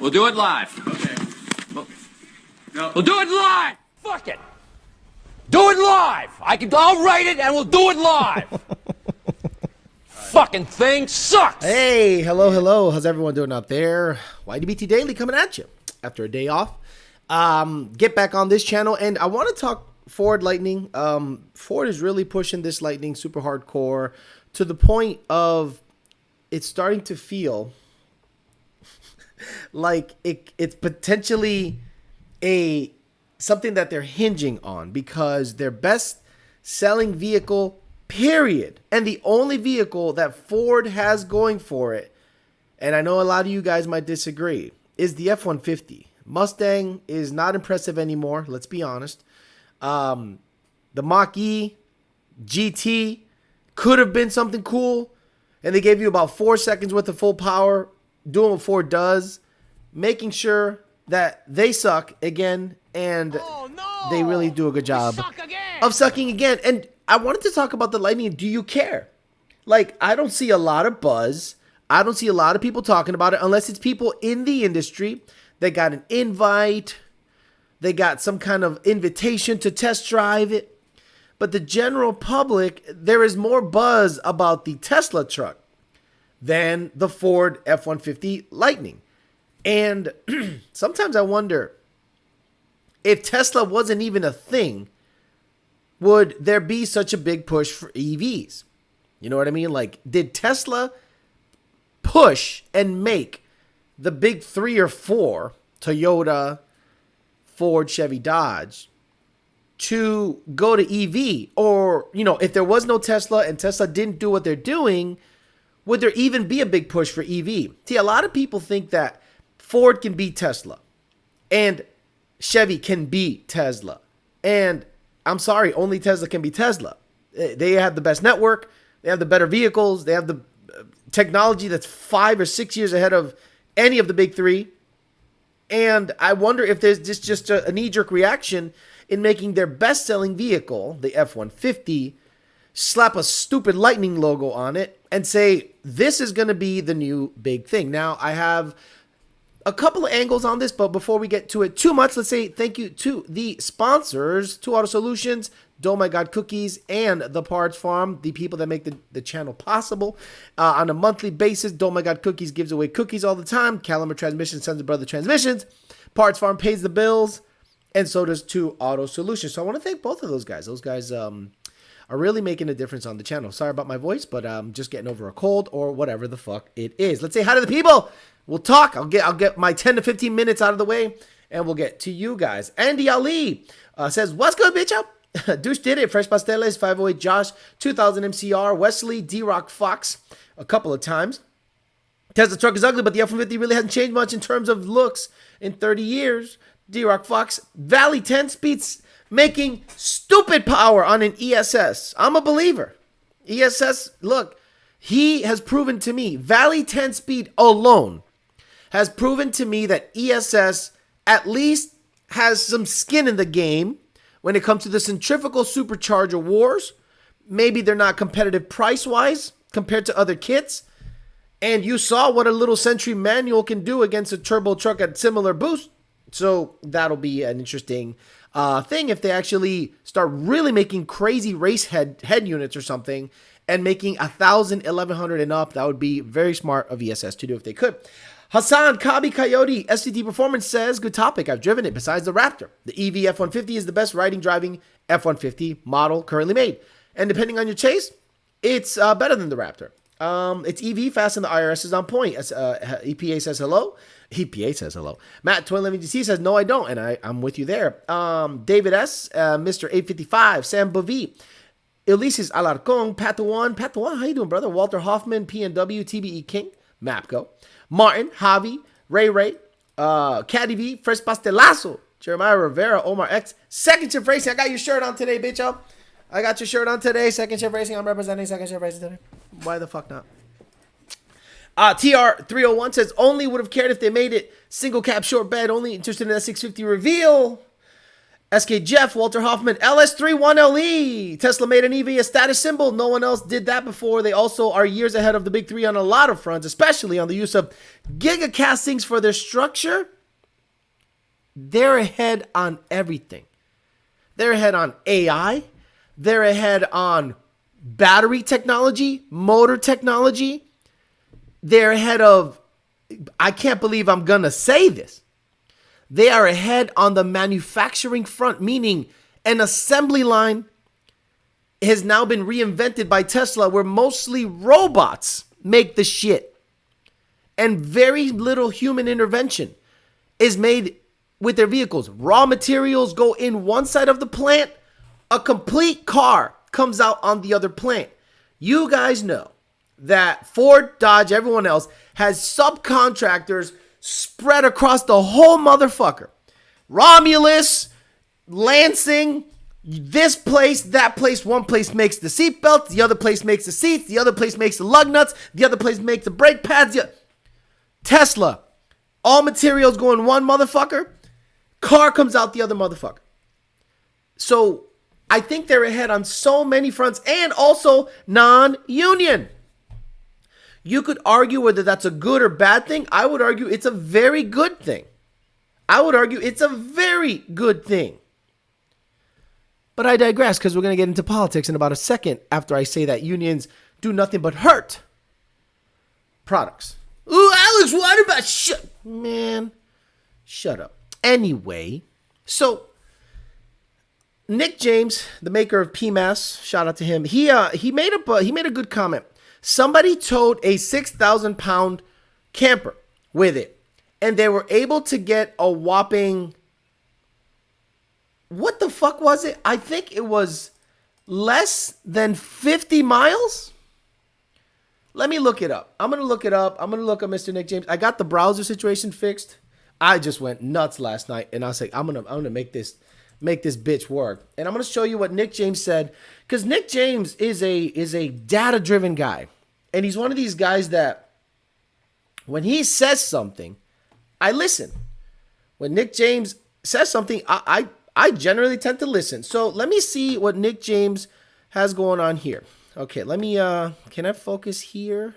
We'll do it live. Okay. We'll do it live. Fuck it. Do it live. I'll write it and we'll do it live. Fucking thing sucks. Hey, hello. How's everyone doing out there? YDBT Daily coming at you after a day off. Get back on this channel, and I want to talk Ford Lightning. Ford is really pushing this Lightning super hardcore to the point of it's starting to feel like it's potentially something that they're hinging on, because their best selling vehicle, period, and the only vehicle that Ford has going for it, and I know a lot of you guys might disagree, is the F-150. Mustang is not impressive anymore, let's be honest. The Mach-E GT could have been something cool, and they gave you about 4 seconds worth of full power, doing what Ford does, making sure that they suck again, and they really do a good job of sucking again. And I wanted to talk about the Lightning. Do you care? Like, I don't see a lot of buzz. I don't see a lot of people talking about it, unless it's people in the industry. They got an invite. They got some kind of invitation to test drive it. But the general public, there is more buzz about the Tesla truck than the Ford F-150 Lightning. And sometimes I wonder, if Tesla wasn't even a thing, would there be such a big push for EVs? You know what I mean? Like, did Tesla push and make the big 3 or 4, Toyota, Ford, Chevy, Dodge, to go to EV? Or, you know, if there was no Tesla and Tesla didn't do what they're doing, would there even be a big push for EV? See, a lot of people think that Ford can beat Tesla and Chevy can beat Tesla. And I'm sorry, only Tesla can beat Tesla. They have the best network. They have the better vehicles. They have the technology that's 5 or 6 years ahead of any of the big 3. And I wonder if there's just a knee-jerk reaction in making their best-selling vehicle, the F-150, slap a stupid Lightning logo on it and say, this is going to be the new big thing. Now, I have a couple of angles on this, but before we get to it too much, let's say thank you to the sponsors, 2 Auto Solutions, Oh My God Cookies, and The Parts Farm, the people that make the channel possible. On a monthly basis, Oh My God Cookies gives away cookies all the time. Calumet Transmission, Sons of Brother Transmissions. Parts Farm pays the bills, and so does 2 Auto Solutions. So I want to thank both of those guys. Those guys are really making a difference on the channel. Sorry about my voice, but I'm just getting over a cold or whatever the fuck it is. Let's say hi to the people. We'll talk. I'll get my 10 to 15 minutes out of the way, and we'll get to you guys. Andy Ali says, what's good, bitch up? Douche did it. Fresh Pasteles, 508 Josh, 2000 MCR, Wesley, D-Rock Fox, a couple of times. Tesla truck is ugly, but the F-150 really hasn't changed much in terms of looks in 30 years. D-Rock Fox, Valley 10 speeds, making stupid power on an ESS. I'm a believer. ESS, look, he has proven to me, Valley 10 speed alone has proven to me that ESS at least has some skin in the game when it comes to the centrifugal supercharger wars. Maybe they're not competitive price-wise compared to other kits. And you saw what a little Century manual can do against a turbo truck at similar boost. So that'll be an interesting thing if they actually start really making crazy race head units or something and making 1,000, 1,100 and up. That would be very smart of ESS to do if they could. Hassan Kabi Coyote, SCT Performance says, good topic. I've driven it besides the Raptor. The EV F-150 is the best riding driving F-150 model currently made. And depending on your chase, it's better than the Raptor. It's EV fast and the IRS is on point. EPA says hello. EPA says hello. Matt 2011DC says, no, I don't. And I'm with you there. David S., Mr. 855, Sam Bovi, Ulysses Alarcon, Patuan, how you doing, brother? Walter Hoffman, PNW, TBE King, Mapco, Martin, Javi, Ray, Caddy V, Fresh Pastelazo, Jeremiah Rivera, Omar X, Second Shift Racing. I got your shirt on today, bitch, yo. I got your shirt on today. Second Shift Racing. I'm representing Second Shift Racing today. Why the fuck not? TR301 says, only would have cared if they made it single cap short bed. Only interested in that 650 reveal. SK Jeff, Walter Hoffman, LS31LE. Tesla made an EV a status symbol. No one else did that before. They also are years ahead of the big three on a lot of fronts, especially on the use of gigacastings for their structure. They're ahead on everything. They're ahead on AI. They're ahead on battery technology, motor technology. They're ahead of, I can't believe I'm going to say this. They are ahead on the manufacturing front, meaning an assembly line has now been reinvented by Tesla where mostly robots make the shit. And very little human intervention is made with their vehicles. Raw materials go in one side of the plant. A complete car comes out on the other plant. You guys know that Ford, Dodge, everyone else has subcontractors spread across the whole motherfucker. Romulus, Lansing, this place, that place. One place makes the seatbelt, the other place makes the seats, the other place makes the lug nuts, the other place makes the brake pads. Tesla, all materials go in one motherfucker, car comes out the other motherfucker. So I think they're ahead on so many fronts and also non-union. You could argue whether that's a good or bad thing. I would argue it's a very good thing. But I digress because we're going to get into politics in about a second after I say that unions do nothing but hurt products. Ooh, Alex, what about shut up. Anyway, so Nick James, the maker of PMAS, shout out to him. He made a good comment. Somebody towed a 6,000-pound camper with it, and they were able to get a whopping, what the fuck was it? I think it was less than 50 miles. Let me look it up. I'm going to look up Mr. Nick James. I got the browser situation fixed. I just went nuts last night, and I was like, I'm gonna make this bitch work. And I'm going to show you what Nick James said, because Nick James is a data-driven guy. And he's one of these guys that when he says something, I listen. When Nick James says something, I generally tend to listen. So let me see what Nick James has going on here. Okay, let me, can I focus here?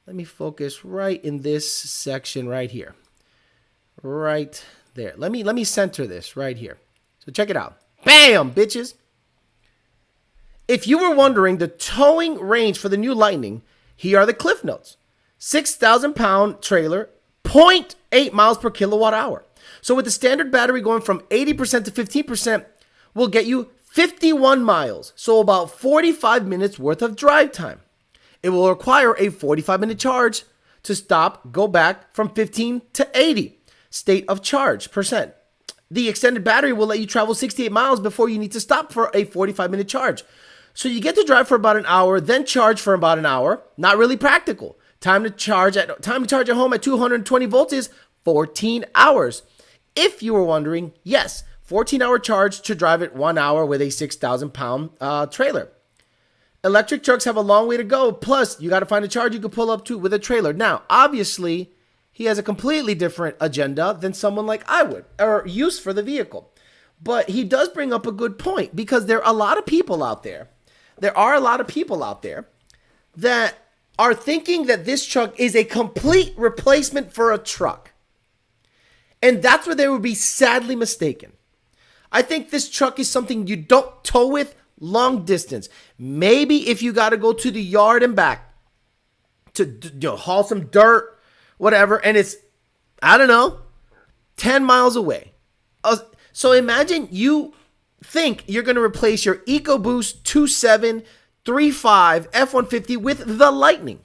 Let me focus right in this section right here. Right there. Let me center this right here. So check it out. Bam, bitches. If you were wondering the towing range for the new Lightning, here are the cliff notes. 6,000-pound trailer, 0.8 miles per kilowatt hour. So with the standard battery going from 80% to 15%, will get you 51 miles. So about 45 minutes worth of drive time. It will require a 45-minute charge to stop, go back from 15 to 80 state of charge percent. The extended battery will let you travel 68 miles before you need to stop for a 45-minute charge. So you get to drive for about an hour, then charge for about an hour. Not really practical. Time to charge at home at 220 volts is 14 hours. If you were wondering, yes, 14-hour charge to drive it 1 hour with a 6,000-pound trailer. Electric trucks have a long way to go. Plus, you got to find a charge you can pull up to with a trailer. Now, obviously, he has a completely different agenda than someone like I would, or use for the vehicle. But he does bring up a good point, because there are a lot of people out there. There are a lot of people out there that are thinking that this truck is a complete replacement for a truck. And that's where they would be sadly mistaken. I think this truck is something you don't tow with long distance. Maybe if you got to go to the yard and back to haul some dirt, whatever, and it's, I don't know, 10 miles away. So imagine you think you're going to replace your EcoBoost 2735 F-150 with the Lightning.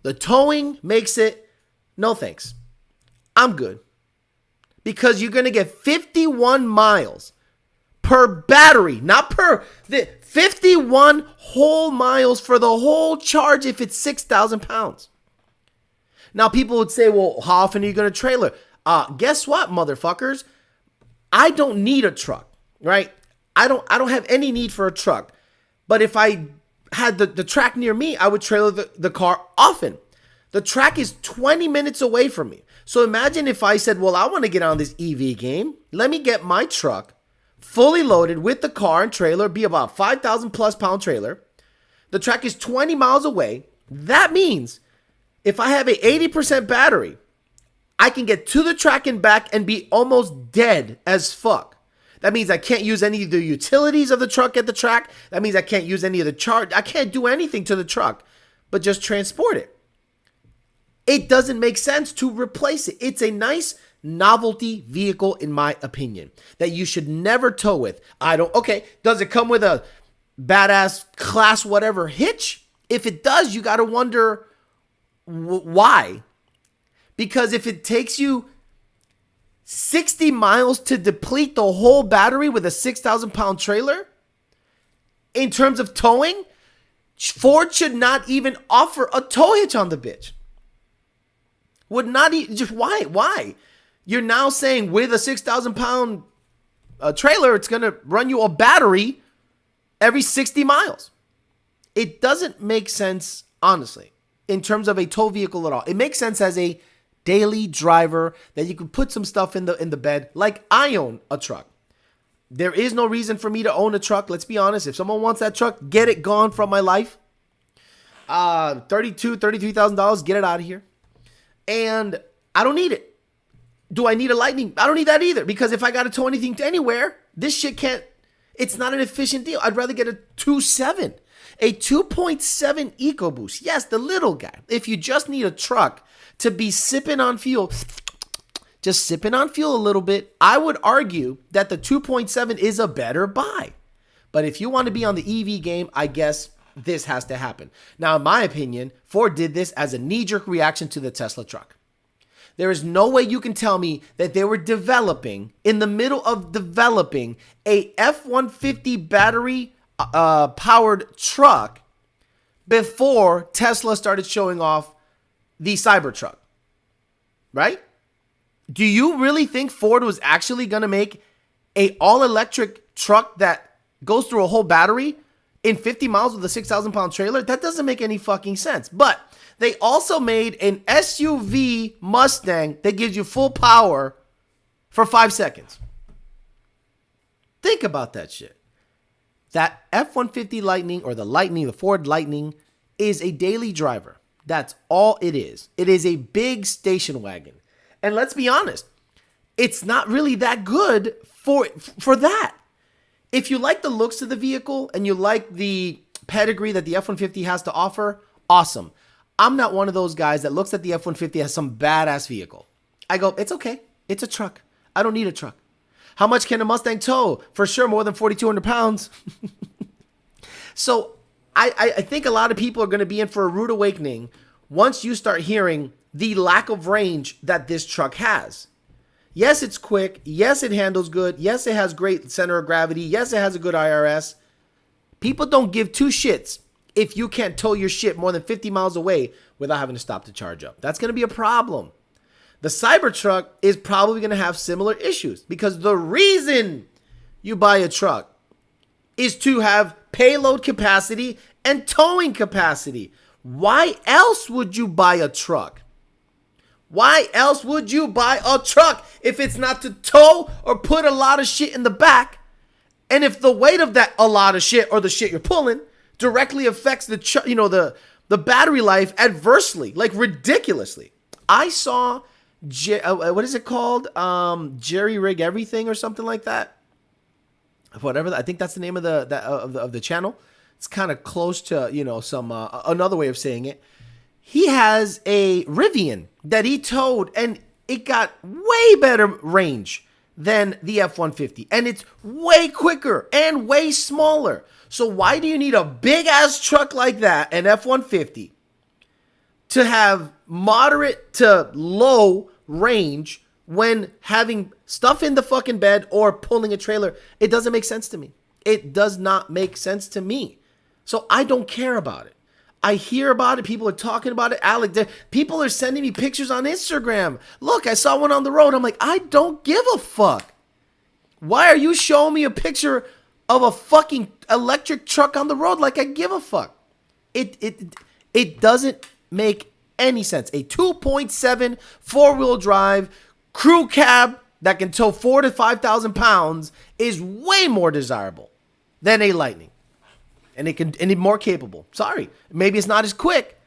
The towing makes it, no thanks. I'm good. Because you're going to get 51 miles per battery, not per, 51 whole miles for the whole charge if it's 6,000 pounds. Now, people would say, well, how often are you going to trailer? Guess what, motherfuckers? I don't need a truck, right? I don't have any need for a truck. But if I had the track near me, I would trailer the car often. The track is 20 minutes away from me. So imagine if I said, well, I want to get on this EV game. Let me get my truck fully loaded with the car and trailer, be about 5,000 plus pound trailer. The track is 20 miles away. That means if I have a 80% battery, I can get to the track and back and be almost dead as fuck. That means I can't use any of the utilities of the truck at the track. That means I can't use any of the charge. I can't do anything to the truck, but just transport it. It doesn't make sense to replace it. It's a nice novelty vehicle, in my opinion, that you should never tow with. Okay, does it come with a badass class whatever hitch? If it does, you got to wonder why. Because if it takes you 60 miles to deplete the whole battery with a 6,000 pound trailer, in terms of towing, Ford should not even offer a tow hitch on the bitch. Would not just why? You're now saying with a 6,000 pound trailer, it's going to run you a battery every 60 miles. It doesn't make sense, honestly, in terms of a tow vehicle at all. It makes sense as a daily driver that you can put some stuff in the bed. Like I own a truck. There is no reason for me to own a truck. Let's be honest. If someone wants that truck, get it gone from my life. $33,000, get it out of here. And I don't need it. Do I need a Lightning? I don't need that either, because if I got to tow anything to anywhere, this shit can't, it's not an efficient deal. I'd rather get a 2.7, a 2.7 EcoBoost. Yes, the little guy. If you just need a truck to be sipping on fuel, just sipping on fuel a little bit, I would argue that the 2.7 is a better buy. But if you want to be on the EV game, I guess this has to happen. Now, in my opinion, Ford did this as a knee-jerk reaction to the Tesla truck. There is no way you can tell me that they were in the middle of developing a F-150 battery powered truck before Tesla started showing off the Cybertruck, right? Do you really think Ford was actually going to make a all-electric truck that goes through a whole battery in 50 miles with a 6,000 pound trailer? That doesn't make any fucking sense. But they also made an SUV Mustang that gives you full power for 5 seconds. Think about that shit. That F-150 Lightning, or the Ford Lightning, is a daily driver. That's all it is. It is a big station wagon. And let's be honest, it's not really that good for that. If you like the looks of the vehicle and you like the pedigree that the F-150 has to offer, awesome. I'm not one of those guys that looks at the F-150 as some badass vehicle. I go, it's okay. It's a truck. I don't need a truck. How much can a Mustang tow? For sure, more than 4,200 pounds. So I think a lot of people are going to be in for a rude awakening once you start hearing the lack of range that this truck has. Yes, it's quick. Yes, it handles good. Yes, it has great center of gravity. Yes, it has a good IRS. People don't give two shits if you can't tow your shit more than 50 miles away without having to stop to charge up. That's going to be a problem. The Cybertruck is probably going to have similar issues, because the reason you buy a truck is to have payload capacity and towing capacity. Why else would you buy a truck? Why else would you buy a truck if it's not to tow or put a lot of shit in the back? And if the weight of that a lot of shit, or the shit you're pulling, directly affects the battery life adversely, like ridiculously. I saw what is it called? Jerry Rig Everything or something like that. Whatever. I think that's the name of the channel. It's kind of close to some another way of saying it. He has a Rivian that he towed, and it got way better range than the F-150, and it's way quicker and way smaller. So why do you need a big ass truck like that, an F-150, to have moderate to low range when having stuff in the fucking bed or pulling a trailer? It doesn't make sense to me. It does not make sense to me. So I don't care about it. I hear about it. People are talking about it. Alec, people are sending me pictures on Instagram. Look, I saw one on the road. I'm like, I don't give a fuck. Why are you showing me a picture of a fucking electric truck on the road like I give a fuck? It doesn't make any sense. A 2.7 four-wheel drive crew cab that can tow 4,000 to 5,000 pounds is way more desirable than a Lightning. And it's more capable. Sorry, maybe it's not as quick,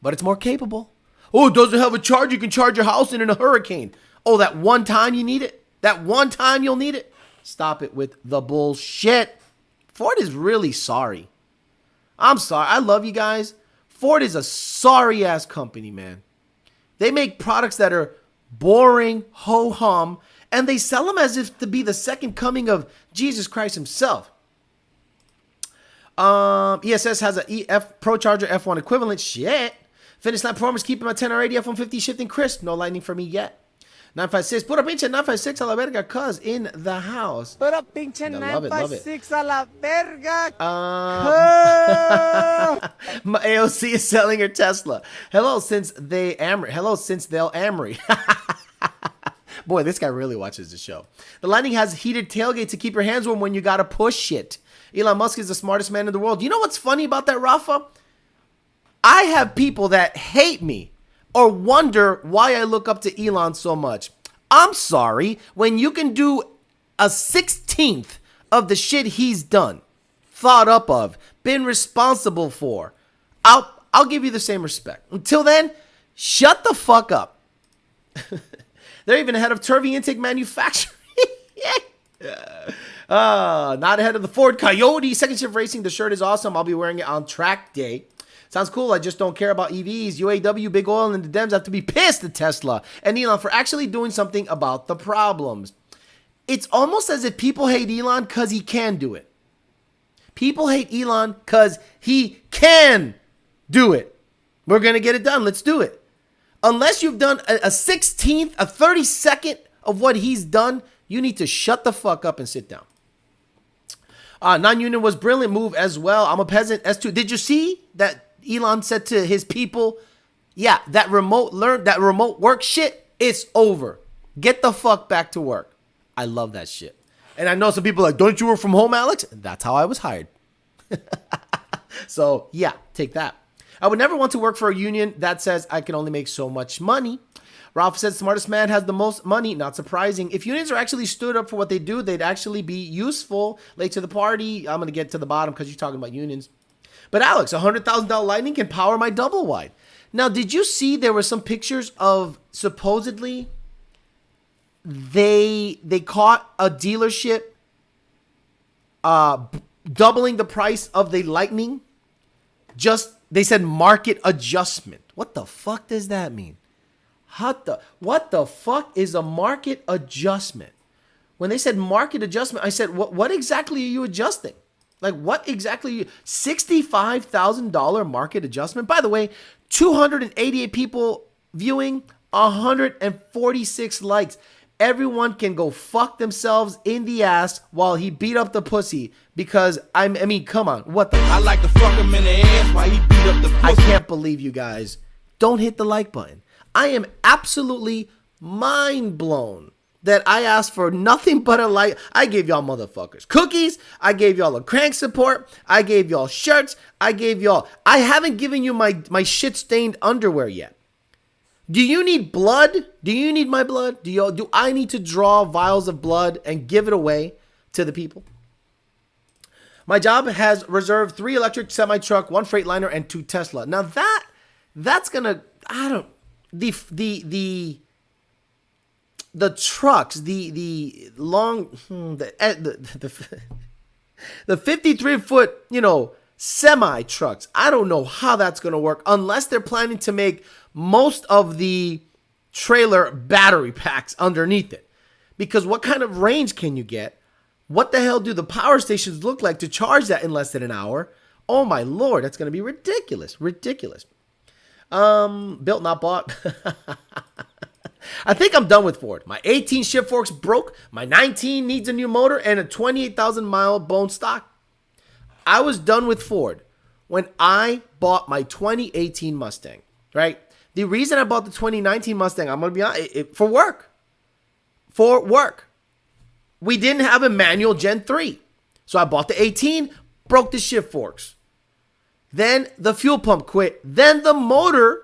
but it's more capable. Oh, it doesn't have a charge you can charge your house in a hurricane. Oh, that one time you need it? That one time you'll need it? Stop it with the bullshit. Ford is really sorry. I'm sorry. I love you guys. Ford is a sorry-ass company, man. They make products that are boring, ho-hum, and they sell them as if to be the second coming of Jesus Christ himself. ESS has a EF Pro Charger F1 equivalent. Shit. Finish Line Performance keeping my 10R80 F-150 shifting crisp. No Lightning for me yet. 956. Put up pinche 956 a la verga, cuz in the house. Put up pinche 956 a la verga. My AOC is selling her Tesla. Hello, since they'll Amory. Boy, this guy really watches the show. The Lightning has heated tailgate to keep your hands warm when you gotta push it. Elon Musk is the smartest man in the world. You know what's funny about that, Rafa? I have people that hate me or wonder why I look up to Elon so much. I'm sorry, when you can do a 16th of the shit he's done, thought up of, been responsible for, I'll give you the same respect. Until then, shut the fuck up. They're even ahead of Turvey intake manufacturing. Not ahead of the Ford Coyote. Second shift racing. The shirt is awesome. I'll be wearing it on track day. Sounds cool. I just don't care about EVs. UAW, Big Oil, and the Dems have to be pissed at Tesla and Elon for actually doing something about the problems. It's almost as if people hate Elon because he can do it. People hate Elon because he can do it. We're going to get it done. Let's do it. Unless you've done a 16th, a 32nd of what he's done, you need to shut the fuck up and sit down. Non-union was brilliant move as well. I'm a peasant. S2. Did you see that Elon said to his people, yeah, that remote work shit, it's over. Get the fuck back to work. I love that shit. And I know some people are like, don't you work from home, Alex? That's how I was hired. So yeah, take that. I would never want to work for a union that says I can only make so much money. Ralph said, smartest man has the most money. Not surprising. If unions are actually stood up for what they do, they'd actually be useful. Late to the party. I'm going to get to the bottom because you're talking about unions. But Alex, $100,000 Lightning can power my double wide. Now, did you see there were some pictures of supposedly they caught a dealership doubling the price of the Lightning? They said market adjustment. What the fuck does that mean? What the fuck is a market adjustment? When they said market adjustment, I said, what exactly are you adjusting? Like, what exactly? $65,000 market adjustment? By the way, 288 people viewing, 146 likes. Everyone can go fuck themselves in the ass while he beat up the pussy. Because, I mean, come on. What the? I like to fuck him in the ass while he beat up the pussy. I can't believe you guys. Don't hit the like button. I am absolutely mind blown that I asked for nothing but a like. I gave y'all motherfuckers cookies. I gave y'all a crank support. I gave y'all shirts. I haven't given you my shit stained underwear yet. Do you need blood? Do you need my blood? Do I need to draw vials of blood and give it away to the people? My job has reserved 3 electric semi-truck, 1 Freightliner, and 2 Tesla. Now that's gonna, the trucks, the 53-foot, semi trucks. I don't know how that's gonna work unless they're planning to make most of the trailer battery packs underneath it. Because what kind of range can you get? What the hell do the power stations look like to charge that in less than an hour? Oh my Lord, that's gonna be ridiculous. Ridiculous. Built, not bought. I think I'm done with Ford. My 18 shift forks broke. My 19 needs a new motor and a 28,000 mile bone stock. I was done with Ford when I bought my 2018 Mustang, right? The reason I bought the 2019 Mustang, I'm going to be honest, for work. For work. We didn't have a manual Gen 3. So I bought the 18, broke the shift forks. Then the fuel pump quit. Then the motor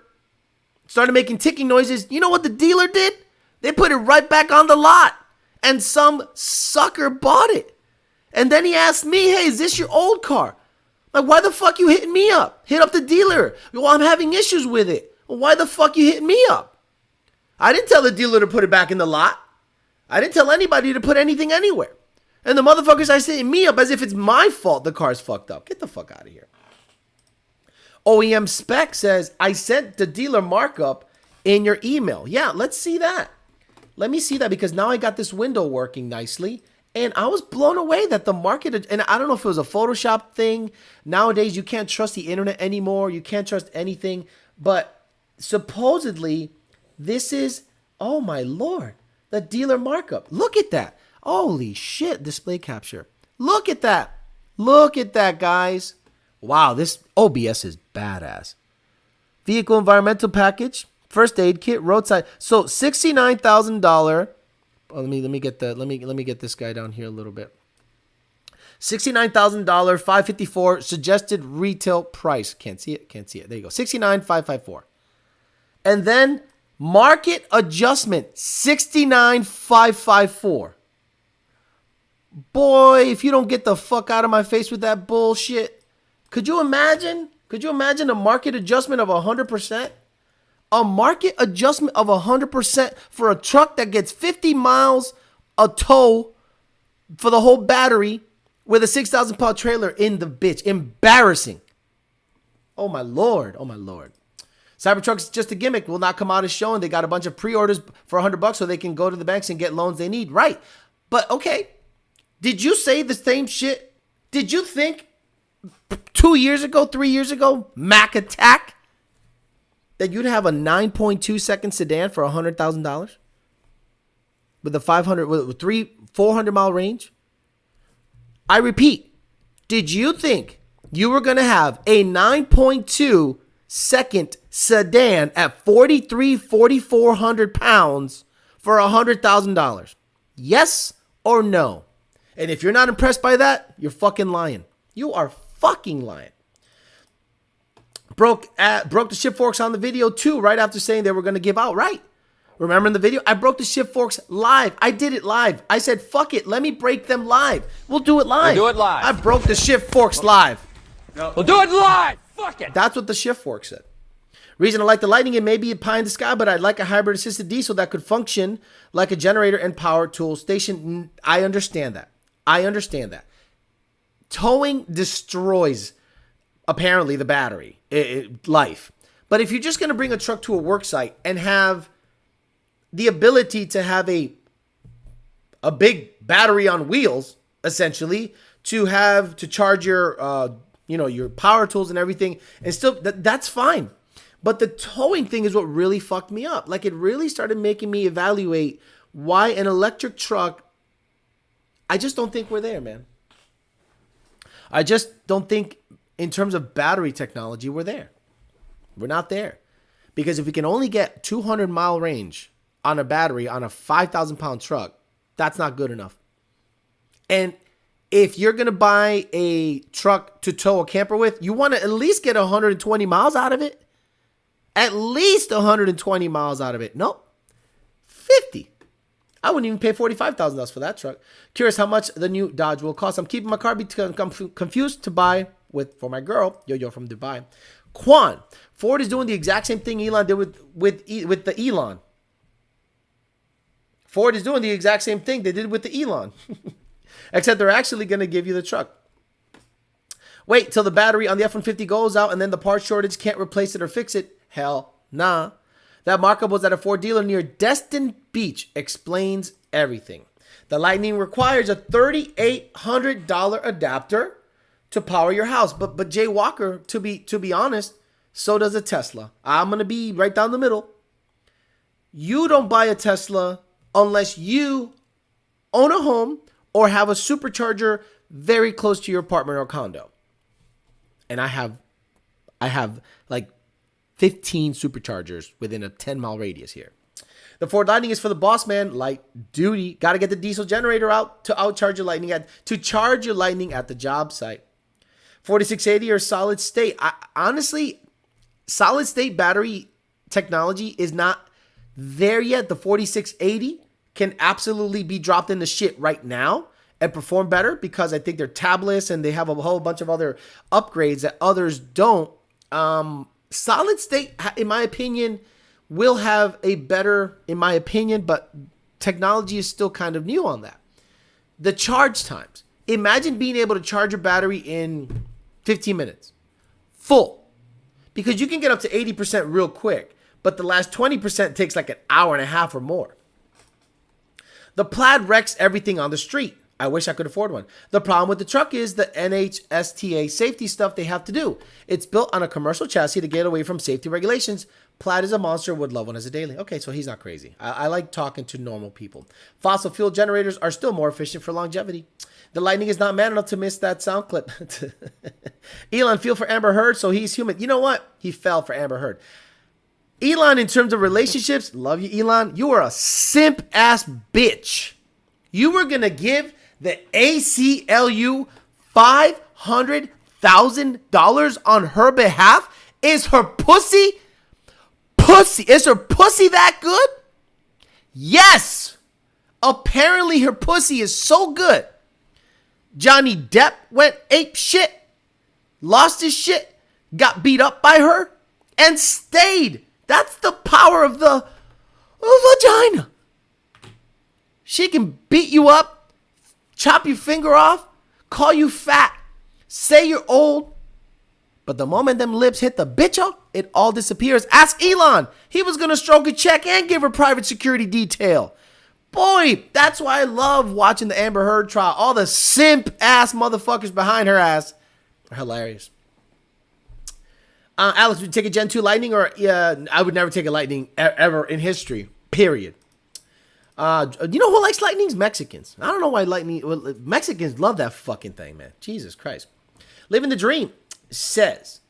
started making ticking noises. You know what the dealer did? They put it right back on the lot. And some sucker bought it. And then he asked me, hey, is this your old car? Like, why the fuck you hitting me up? Hit up the dealer. Well, I'm having issues with it. Well, why the fuck you hitting me up? I didn't tell the dealer to put it back in the lot. I didn't tell anybody to put anything anywhere. And the motherfuckers are hitting me up as if it's my fault the car's fucked up. Get the fuck out of here. OEM Spec says, I sent the dealer markup in your email. Yeah, let's see that. Let me see that because now I got this window working nicely. And I was blown away that the market, and I don't know if it was a Photoshop thing. Nowadays, you can't trust the internet anymore. You can't trust anything. But supposedly, this is, oh my Lord, the dealer markup. Look at that. Holy shit, display capture. Look at that. Look at that, guys. Wow, this OBS is badass. Vehicle environmental package, first aid kit, roadside. So $69,000. Oh, let me get this guy down here a little bit. $69,000, $554 suggested retail price. Can't see it. There you go. $69,554. And then market adjustment $69,554. Boy, if you don't get the fuck out of my face with that bullshit. Could you imagine? Could you imagine a market adjustment of 100%? A market adjustment of 100% for a truck that gets 50 miles a tow for the whole battery with a 6,000 pound trailer in the bitch. Embarrassing. Oh my Lord. Oh my Lord. Cybertruck's just a gimmick. Will not come out as shown. They got a bunch of pre-orders for $100 so they can go to the banks and get loans they need. Right. But okay. Did you say the same shit? Did you think 2 years ago, 3 years ago, Mac Attack, that you'd have a 9.2 second sedan for $100,000 with a 400 mile range? I repeat, did you think you were going to have a 9.2 second sedan at 4,400 pounds for $100,000? Yes or no? And if you're not impressed by that, you're fucking lying. You are fucking lying. Broke the shift forks on the video too, right after saying they were going to give out, right? Remember in the video, I broke the shift forks live. I did it live. I said, fuck it, let me break them live. We'll do it live. We'll do it live. I broke the shift forks live. No. We'll do it live. Fuck it. That's what the shift fork said. Reason I like the Lightning, it may be a pie in the sky, but I'd like a hybrid assisted diesel that could function like a generator and power tool station. I understand that. I understand that. Towing destroys, apparently, the battery life. But if you're just going to bring a truck to a work site and have the ability to have a big battery on wheels, essentially, to charge your your power tools and everything, and still that's fine. But the towing thing is what really fucked me up. Like, it really started making me evaluate why an electric truck. I just don't think we're there, man. I just don't think in terms of battery technology, we're there. We're not there. Because if we can only get 200 mile range on a battery on a 5,000 pound truck, that's not good enough. And if you're going to buy a truck to tow a camper with, you want to at least get 120 miles out of it. At least 120 miles out of it. Nope. 50. I wouldn't even pay $45,000 for that truck. Curious how much the new Dodge will cost. I'm keeping my car because I'm confused to buy for my girl, Yo-Yo from Dubai. Quan, Ford is doing the exact same thing Elon did with the Elon. Ford is doing the exact same thing they did with the Elon. Except they're actually going to give you the truck. Wait till the battery on the F-150 goes out and then the part shortage can't replace it or fix it. Hell nah. That markup was at a Ford dealer near Destin Beach. Explains everything. The Lightning requires a $3,800 adapter to power your house. But Jay Walker, to be honest, so does a Tesla. I'm going to be right down the middle. You don't buy a Tesla unless you own a home or have a supercharger very close to your apartment or condo. And I have like 15 superchargers within a 10-mile radius here. The Ford Lightning is for the boss man, light duty. Got to get the diesel generator out to charge your Lightning at the job site. 4680 or solid state. Honestly, solid state battery technology is not there yet. The 4680 can absolutely be dropped into shit right now and perform better because I think they're tablets and they have a whole bunch of other upgrades that others don't. Solid state, in my opinion, will have a better, in my opinion, but technology is still kind of new on that. The charge times. Imagine being able to charge your battery in 15 minutes. Full. Because you can get up to 80% real quick, but the last 20% takes like an hour and a half or more. The Plaid wrecks everything on the street. I wish I could afford one. The problem with the truck is the NHTSA safety stuff they have to do. It's built on a commercial chassis to get away from safety regulations. Plaid is a monster, would love one as a daily. Okay, so he's not crazy. I like talking to normal people. Fossil fuel generators are still more efficient for longevity. The Lightning is not man enough to miss that sound clip. Elon feel for Amber Heard, so he's human. You know what? He fell for Amber Heard. Elon, in terms of relationships, love you, Elon. You are a simp-ass bitch. You were going to give the ACLU $500,000 on her behalf? Is her pussy? Is her pussy that good? Yes. Apparently her pussy is so good. Johnny Depp went ape shit, lost his shit, got beat up by her, and stayed. That's the power of the vagina. She can beat you up, chop your finger off, call you fat, say you're old, but the moment them lips hit the bitch, it all disappears. Ask Elon. He was going to stroke a check and give her private security detail. Boy, that's why I love watching the Amber Heard trial. All the simp-ass motherfuckers behind her ass are hilarious. Alex, would you take a Gen 2 Lightning? Or I would never take a Lightning ever in history, period. You know who likes Lightnings? Mexicans. I don't know why Mexicans love that fucking thing, man. Jesus Christ. Living the Dream says,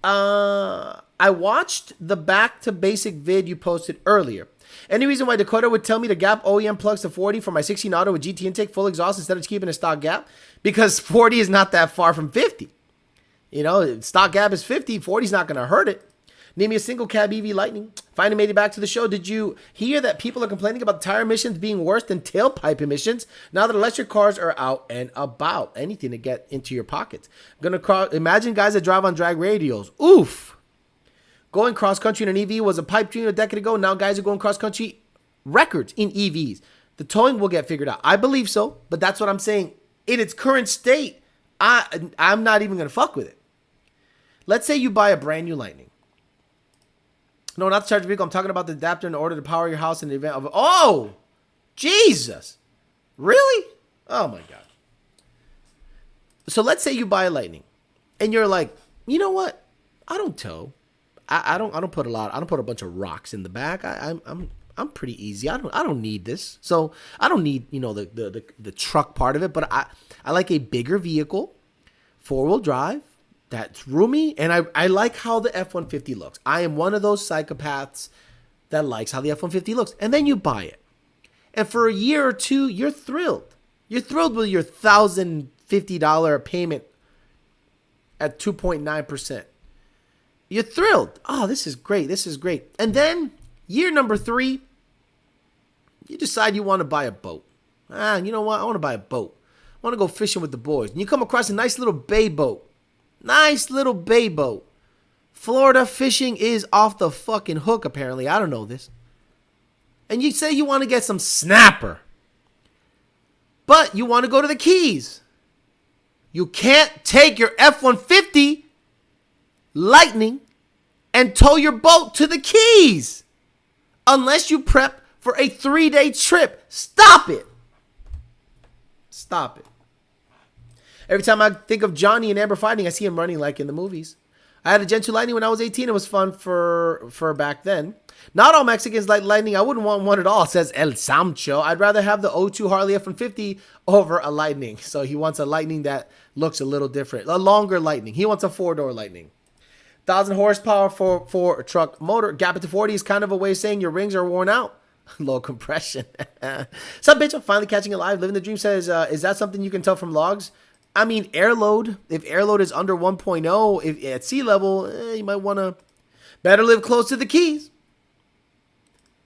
I watched the back to basic vid you posted earlier. Any reason why Dakota would tell me to gap OEM plugs to 40 for my 16 auto with GT intake full exhaust instead of keeping a stock gap? Because 40 is not that far from 50. You know, stock gap is 50. 40 is not going to hurt it. Name me a single cab EV Lightning. Finally made it back to the show. Did you hear that people are complaining about tire emissions being worse than tailpipe emissions now that electric cars are out and about? Anything to get into your pockets. Imagine guys that drive on drag radials. Oof. Going cross country in an EV was a pipe dream a decade ago. Now guys are going cross country records in EVs. The towing will get figured out. I believe so, but that's what I'm saying. In its current state, I'm not even going to fuck with it. Let's say you buy a brand new Lightning. No, not the charger vehicle. I'm talking about the adapter in order to power your house in the event of... Oh! Jesus! Really? Oh my God. So let's say you buy a Lightning. And you're like, you know what? I don't tow. I don't put a bunch of rocks in the back. I'm pretty easy. I don't need this. So I don't need, the truck part of it, but I like a bigger vehicle, 4-wheel drive, that's roomy, and I like how the F-150 looks. I am one of those psychopaths that likes how the F-150 looks. And then you buy it. And for a year or two, you're thrilled. You're thrilled with your $1,050 payment at 2.9%. You're thrilled. Oh, this is great. This is great. And then year number 3, you decide you want to buy a boat. You know what? I want to buy a boat. I want to go fishing with the boys. And you come across a nice little bay boat. Nice little bay boat. Florida fishing is off the fucking hook, apparently. I don't know this. And you say you want to get some snapper. But you want to go to the Keys. You can't take your F-150 Lightning and tow your boat to the Keys unless you prep for a 3-day trip. Stop it. Stop it. Every time I think of Johnny and Amber fighting, I see him running like in the movies. I had a Gen 2 Lightning when I was 18. It was fun for back then. Not all Mexicans like Lightning. I wouldn't want one at all, says El Samcho. I'd rather have the O2 Harley F-150 over a Lightning. So he wants a Lightning that looks a little different. A longer Lightning. He wants a 4-door Lightning. 1,000 horsepower for a truck motor. Gap it to 40 is kind of a way of saying your rings are worn out. Low compression. Sup, bitch? I'm finally catching it live. Living the Dream says, is that something you can tell from logs? I mean, air load. If air load is under 1.0 at sea level, you might want to better live close to the Keys.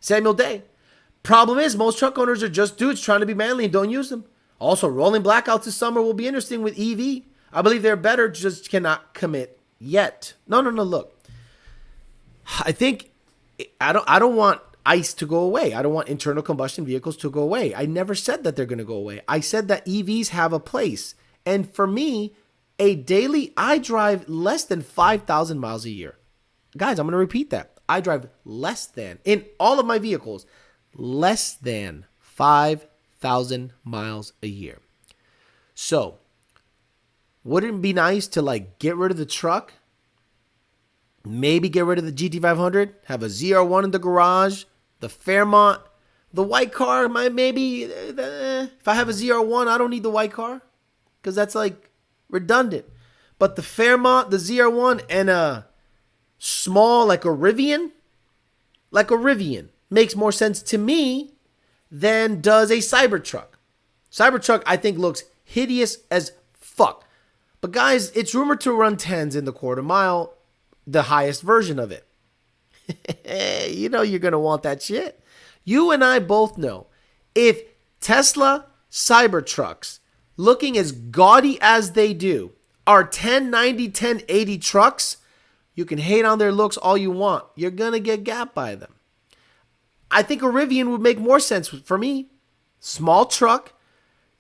Samuel Day. Problem is, most truck owners are just dudes trying to be manly and don't use them. Also, rolling blackouts this summer will be interesting with EV. I believe they're better, just cannot commit yet. No, look. I think I don't want ICE to go away. I don't want internal combustion vehicles to go away. I never said that they're going to go away. I said that EVs have a place. And for me, I drive less than 5,000 miles a year. Guys, I'm going to repeat that. I drive less than, in all of my vehicles, less than 5,000 miles a year. So, wouldn't it be nice to like get rid of the truck? Maybe get rid of the GT500, have a ZR1 in the garage, the Fairmont, the white car, maybe. If I have a ZR1, I don't need the white car because that's like redundant. But the Fairmont, the ZR1, and a small like a Rivian makes more sense to me than does a Cybertruck. Cybertruck, I think, looks hideous as fuck. But guys, it's rumored to run 10s in the quarter mile, the highest version of it. You know you're going to want that shit. You and I both know if Tesla Cybertrucks, looking as gaudy as they do, are 1090, 1080 trucks, you can hate on their looks all you want. You're going to get gapped by them. I think a Rivian would make more sense for me. Small truck,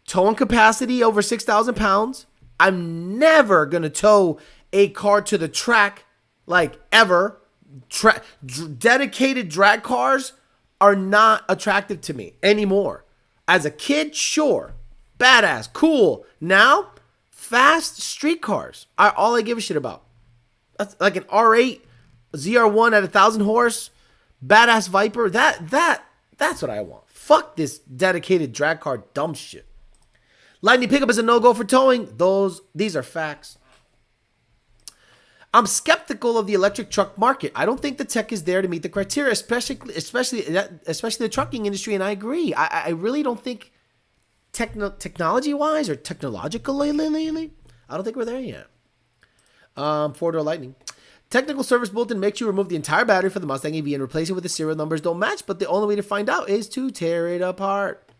towing capacity over 6,000 pounds. I'm never going to tow a car to the track like ever. Dedicated drag cars are not attractive to me anymore. As a kid, sure. Badass, cool. Now, fast street cars are all I give a shit about. That's like an R8, ZR1 at 1,000 horse, badass Viper. That's what I want. Fuck this dedicated drag car dumb shit. Lightning pickup is a no-go for towing. These are facts. I'm skeptical of the electric truck market. I don't think the tech is there to meet the criteria, especially the trucking industry, and I agree. I really don't think technology-wise or technologically, I don't think we're there yet. Four-door Lightning. Technical service bulletin makes you remove the entire battery for the Mustang EV and replace it with the serial numbers don't match, but the only way to find out is to tear it apart.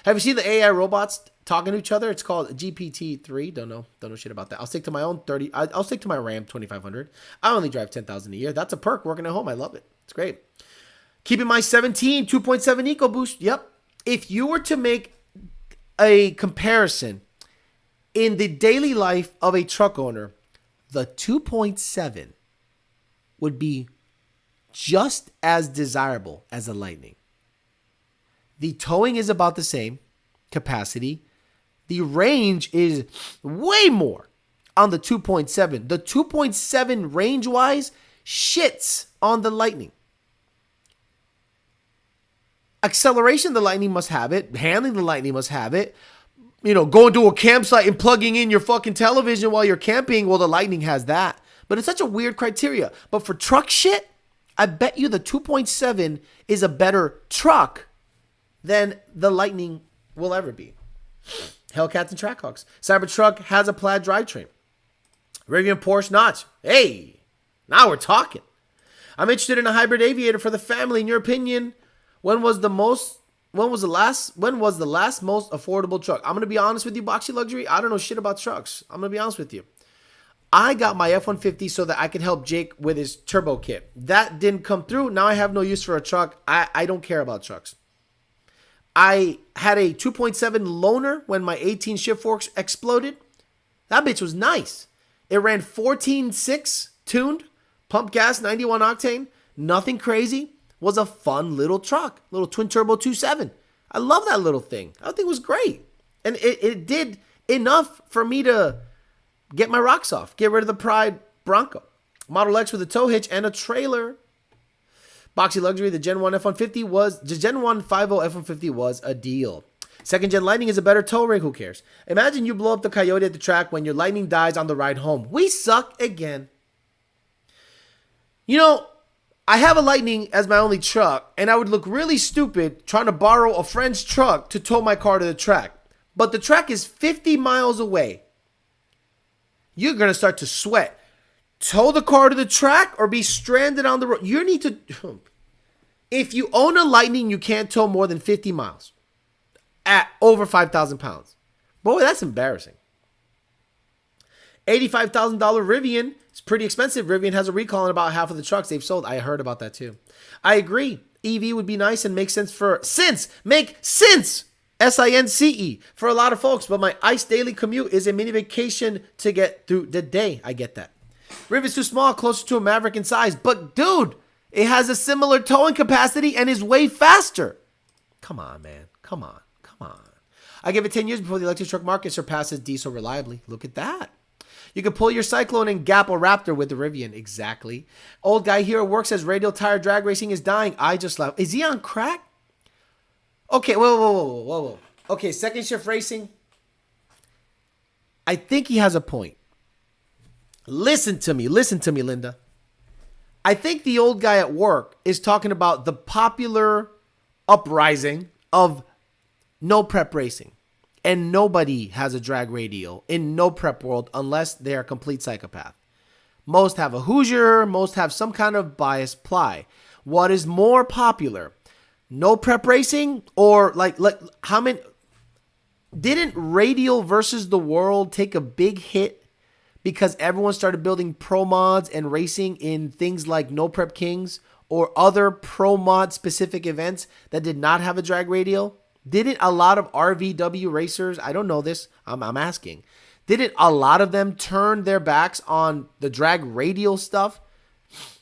Have you seen the AI robots talking to each other? It's called GPT-3. Don't know shit about that. I'll stick to my own I'll stick to my Ram 2500. I only drive 10,000 a year. That's a perk working at home. I love it. It's great. Keeping my 17 2.7 EcoBoost. Yep. If you were to make a comparison in the daily life of a truck owner, the 2.7 would be just as desirable as a Lightning. The towing is about the same capacity. The range is way more on the 2.7. The 2.7 range-wise shits on the Lightning. Acceleration, the Lightning must have it. Handling, the Lightning must have it. You know, going to a campsite and plugging in your fucking television while you're camping, well, the Lightning has that. But it's such a weird criteria. But for truck shit, I bet you the 2.7 is a better truck than the Lightning will ever be. Hellcats and Trackhawks. Cybertruck has a plaid drivetrain. Rivian Porsche notch. Hey, now we're talking. I'm interested in a hybrid aviator for the family. In your opinion, when was the last most affordable truck? I'm going to be honest with you, Boxy Luxury. I don't know shit about trucks. I'm going to be honest with you. I got my F-150 so that I could help Jake with his turbo kit. That didn't come through. Now I have no use for a truck. I don't care about trucks. I had a 2.7 loaner when my 18 shift forks exploded. That bitch was nice. It ran 14.6 tuned, pump gas, 91 octane. Nothing crazy. Was a fun little truck. Little twin turbo 2.7. I love that little thing. That thing was great. And it did enough for me to get my rocks off. Get rid of the Pride Bronco. Model X with a tow hitch and a trailer. Boxy Luxury, the Gen 1 F-150 was, the Gen 1 5.0 F-150 was a deal. Second Gen Lightning is a better tow rig, who cares? Imagine you blow up the Coyote at the track when your Lightning dies on the ride home. We suck again. You know, I have a Lightning as my only truck, and I would look really stupid trying to borrow a friend's truck to tow my car to the track. But the track is 50 miles away. You're going to start to sweat. Tow the car to the track or be stranded on the road. You need to If you own a Lightning, you can't tow more than 50 miles at over 5,000 pounds. Boy, that's embarrassing. $85,000 Rivian. It's pretty expensive. Rivian has a recall on about half of the trucks they've sold. I heard about that too. I agree. EV would be nice and make sense make sense. S-I-N-C-E for a lot of folks, but my ICE daily commute is a mini vacation to get through the day. I get that. Riv is too small, closer to a Maverick in size, but dude, it has a similar towing capacity and is way faster. Come on, man. Come on. I give it 10 years before the electric truck market surpasses diesel reliably. Look at that. You can pull your Cyclone and gap a Raptor with the Rivian. Exactly. Old guy here at work says radial tire drag racing is dying. I just laugh. Is he on crack? Okay, whoa. Okay, second shift racing. I think he has a point. Listen to me, Linda. I think the old guy at work is talking about the popular uprising of no prep racing. And nobody has a drag radial in no prep world unless they are a complete psychopath. Most have a Hoosier, most have some kind of biased ply. What is more popular? No prep racing or like how many? Didn't Radial versus the World take a big hit because everyone started building pro mods and racing in things like No Prep Kings or other pro mod specific events that did not have a drag radial? Didn't a lot of RVW racers, I don't know this, I'm asking, didn't a lot of them turn their backs on the drag radial stuff?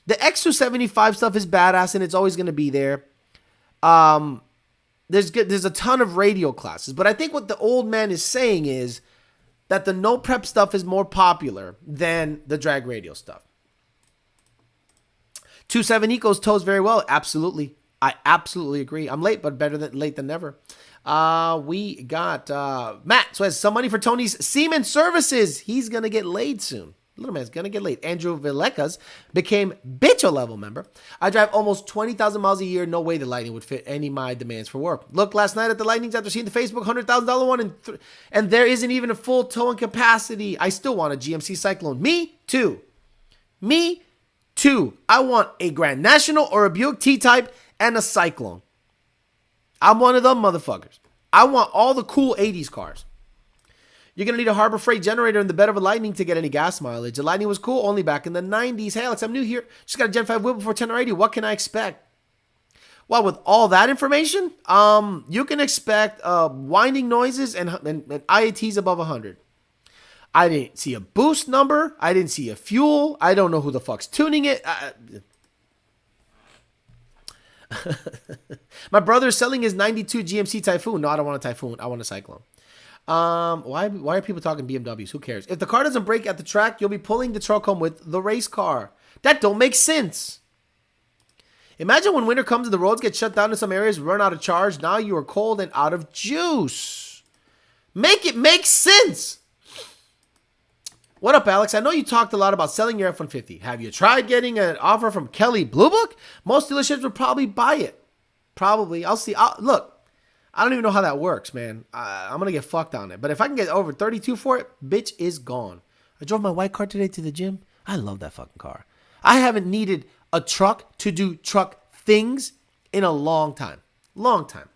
The X275 stuff is badass and it's always going to be there. There's a ton of radial classes, but I think what the old man is saying is that the no prep stuff is more popular than the drag radial stuff. 27 Ecos tows very well. Absolutely. I absolutely agree. I'm late, but better than late than never. We got Matt. So has some money for Tony's Seaman Services. He's going to get laid soon. Little man's going to get laid. Andrew Villekas became Bitcho level member. I drive almost 20,000 miles a year. No way the Lightning would fit any of my demands for work. Look last night at the Lightnings after seeing the Facebook $100,000 one and there isn't even a full towing capacity. I still want a GMC Cyclone. Me too. I want a Grand National or a Buick T-Type and a Cyclone. I'm one of them motherfuckers. I want all the cool 80s cars. You're going to need a Harbor Freight generator in the bed of a Lightning to get any gas mileage. The Lightning was cool only back in the 90s. Hey, Alex, I'm new here. Just got a Gen 5 wheel before 1080. What can I expect? Well, with all that information, you can expect winding noises and IATs above 100. I didn't see a boost number. I didn't see a fuel. I don't know who the fuck's tuning it. My brother's selling his 92 GMC Typhoon. No, I don't want a Typhoon. I want a Cyclone. Why are people talking BMWs? Who cares? If the car doesn't break at the track, you'll be pulling the truck home with the race car. That don't make sense. Imagine when winter comes and the roads get shut down in some areas, run out of charge. Now you are cold and out of juice. Make it make sense. What up, Alex? I know you talked a lot about selling your F-150. Have you tried getting an offer from Kelly Blue Book? Most dealerships would probably buy it. Probably. I'll see. Look, I don't even know how that works, man. I'm going to get fucked on it. But if I can get over 32 for it, bitch is gone. I drove my white car today to the gym. I love that fucking car. I haven't needed a truck to do truck things in a long time. Long time.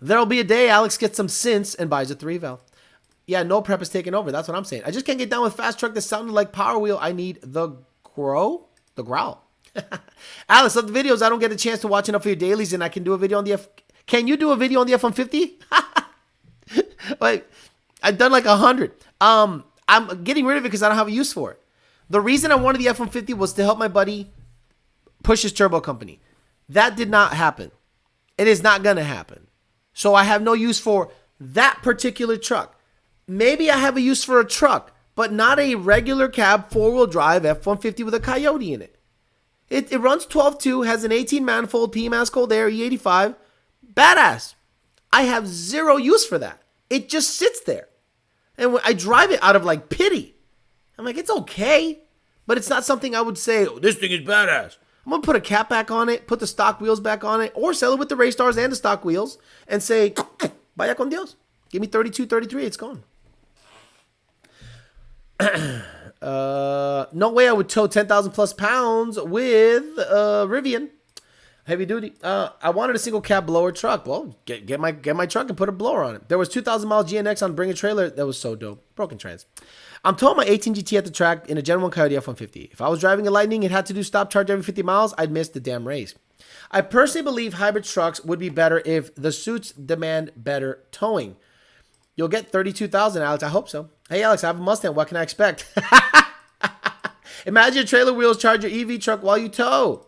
There'll be a day Alex gets some sense and buys a 3-valve. Yeah, no prep is taking over. That's what I'm saying. I just can't get down with fast truck that sounded like Power Wheel. I need the growl. Alex, love the videos. I don't get a chance to watch enough of your dailies, and I can do a video on the F. Can you do a video on the F-150? Like, I've done like 100. I'm getting rid of it because I don't have a use for it. The reason I wanted the F-150 was to help my buddy push his turbo company. That did not happen. It is not going to happen. So I have no use for that particular truck. Maybe I have a use for a truck, but not a regular cab 4-wheel drive F-150 with a Coyote in it. It runs 12.2, has an 18 manifold, PMAS Cold Air, E85. Badass. I have zero use for that. It just sits there. And when I drive it out of like pity. I'm like, it's okay, but it's not something I would say, oh, this thing is badass. I'm going to put a cap back on it, put the stock wheels back on it, or sell it with the race stars and the stock wheels and say, vaya con Dios. Give me 32, 33, it's gone. No way I would tow 10,000 plus pounds with Rivian. Heavy duty. I wanted a single cab blower truck. Well, get my truck and put a blower on it. There was 2,000 mile GNX on Bring a Trailer. That was so dope. Broken trans. I'm towing my 18 GT at the track in a Gen 1 Coyote F-150. If I was driving a Lightning and had to do stop charge every 50 miles, I'd miss the damn race. I personally believe hybrid trucks would be better if the suits demand better towing. You'll get 32,000, Alex. I hope so. Hey, Alex, I have a Mustang. What can I expect? Imagine your trailer wheels charge your EV truck while you tow.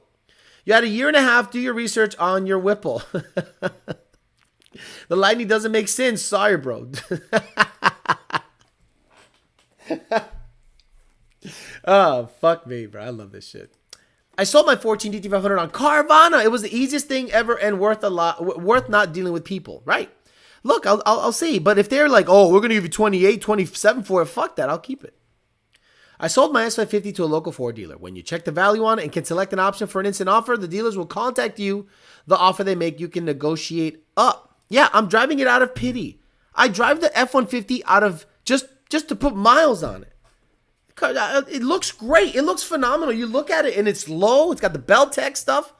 You had a year and a half. Do your research on your Whipple. The Lightning doesn't make sense. Sorry, bro. Oh, fuck me, bro. I love this shit. I sold my 14 DT500 on Carvana. It was the easiest thing ever and worth not dealing with people, right? Look, I'll see. But if they're like, oh, we're going to give you 28, 27 for it, fuck that. I'll keep it. I sold my S550 to a local Ford dealer. When you check the value on it and can select an option for an instant offer, the dealers will contact you. The offer they make, you can negotiate up. Yeah, I'm driving it out of pity. I drive the F-150 out of just to put miles on it. It looks great. It looks phenomenal. You look at it and it's low. It's got the Beltec stuff.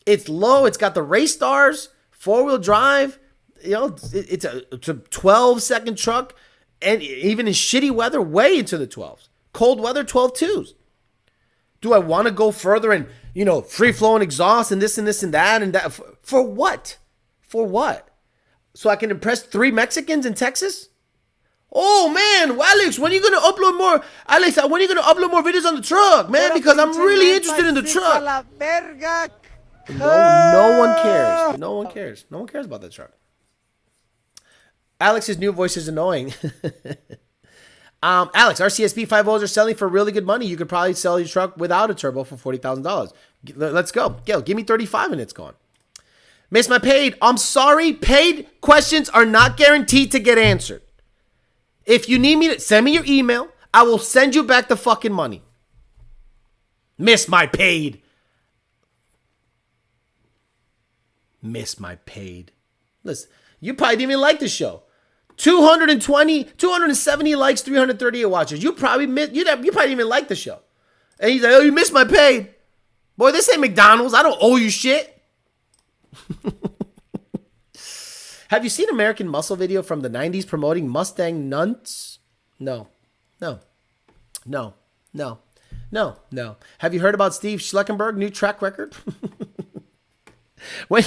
It's low. It's got the race stars, 4-wheel drive. You know, it's a 12-second truck. And even in shitty weather, way into the 12s. Cold weather, 12.2s. Do I want to go further and, you know, free-flowing exhaust and this and this and that? For what? For what? So I can impress 3 Mexicans in Texas? Oh, man, Alex, when are you going to upload more? Alex, when are you going to upload more videos on the truck, man? Because I'm really interested in the truck. No one cares. No one cares. No one cares about that truck. Alex's new voice is annoying. Alex, RCSP 5.0s are selling for really good money. You could probably sell your truck without a turbo for $40,000. Let's go. Yo, give me 35 and it's gone. Miss my paid. I'm sorry. Paid questions are not guaranteed to get answered. If you need me to send me your email, I will send you back the fucking money. Miss my paid. Miss my paid. Listen, you probably didn't even like the show. 270 likes, 338 watches. You probably didn't even like the show. And he's like, oh, you missed my paid. Boy, this ain't McDonald's. I don't owe you shit. Have you seen American Muscle video from the 90s promoting Mustang nuts? No. Have you heard about Steve Schleckenberg, new track record? When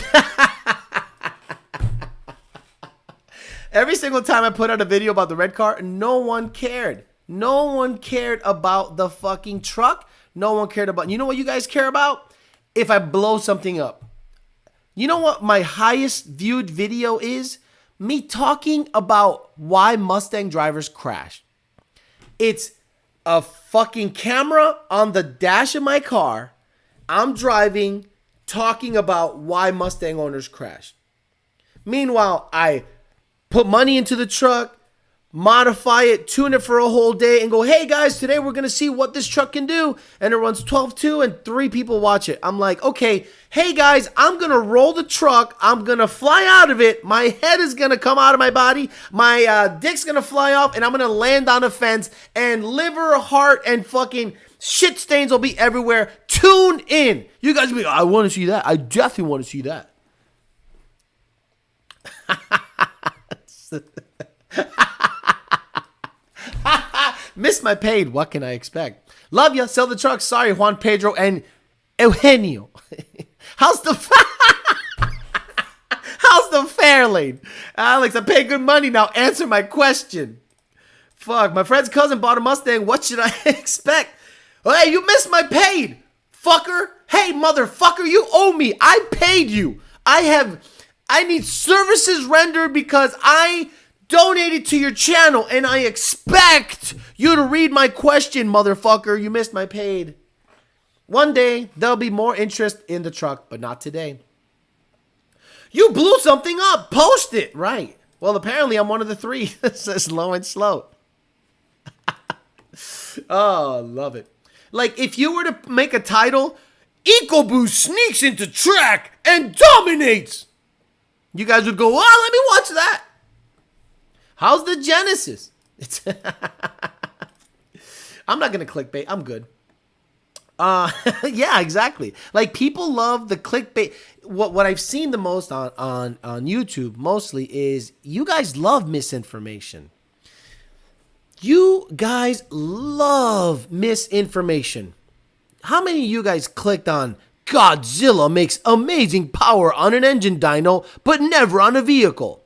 every single time I put out a video about the red car, no one cared. No one cared about the fucking truck. No one cared about... You know what you guys care about? If I blow something up. You know what my highest viewed video is? Me talking about why Mustang drivers crash. It's a fucking camera on the dash of my car. I'm driving, talking about why Mustang owners crash. Meanwhile, I put money into the truck, modify it, tune it for a whole day, and go, hey guys, today we're going to see what this truck can do. And it runs 12.2 and 3 people watch it. I'm like, okay, hey guys, I'm going to roll the truck. I'm going to fly out of it. My head is going to come out of my body. My dick's going to fly off and I'm going to land on a fence and liver, heart, and fucking shit stains will be everywhere. Tune in. You guys will be like, I want to see that. I definitely want to see that. Miss my paid. What can I expect? Love ya. Sell the truck. Sorry, Juan Pedro and Eugenio. How's the fare lane? Alex, I pay good money now. Answer my question. Fuck, my friend's cousin bought a Mustang. What should I expect? Hey, you missed my paid, fucker. Hey, motherfucker, you owe me. I paid you. I need services rendered because I donated to your channel and I expect you to read my question, motherfucker. You missed my paid. One day, there'll be more interest in the truck, but not today. You blew something up. Post it. Right. Well, apparently I'm one of the 3. It says low and slow. Oh, love it. Like, if you were to make a title, EcoBoost sneaks into track and dominates. You guys would go, oh, let me watch that. How's the Genesis? I'm not going to clickbait. I'm good. Yeah, exactly. Like people love the clickbait. What I've seen the most on YouTube mostly is you guys love misinformation. You guys love misinformation. How many of you guys clicked on Godzilla makes amazing power on an engine dyno, but never on a vehicle?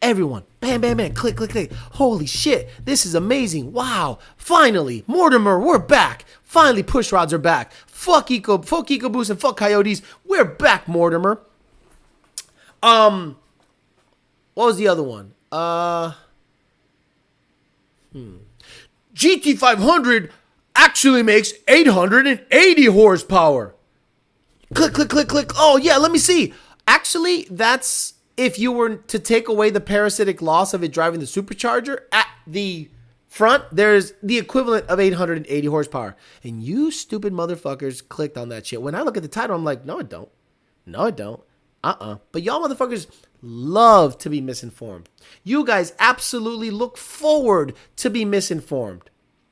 Everyone, bam, bam, bam, click, click, click. Holy shit, this is amazing. Wow, finally, Mortimer, we're back. Finally, push rods are back. Fuck EcoBoost and fuck Coyotes. We're back, Mortimer. What was the other one? GT500 actually makes 880 horsepower. Click, click, click, click. Oh, yeah, let me see. Actually, that's if you were to take away the parasitic loss of it driving the supercharger at the front, there's the equivalent of 880 horsepower. And you stupid motherfuckers clicked on that shit. When I look at the title, I'm like, no, it don't. No, it don't. But y'all motherfuckers love to be misinformed. You guys absolutely look forward to be misinformed.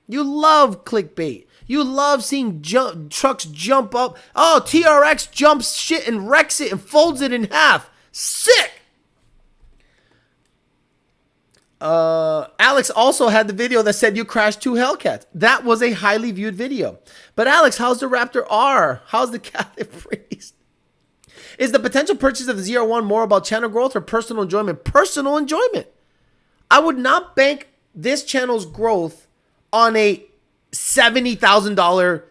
You love clickbait. You love seeing trucks jump up. Oh, TRX jumps shit and wrecks it and folds it in half. Sick. Alex also had the video that said you crashed 2 Hellcats. That was a highly viewed video. But Alex, how's the Raptor R? How's the Catholic Priest? Is the potential purchase of the ZR1 more about channel growth or personal enjoyment? Personal enjoyment. I would not bank this channel's growth on a $70,000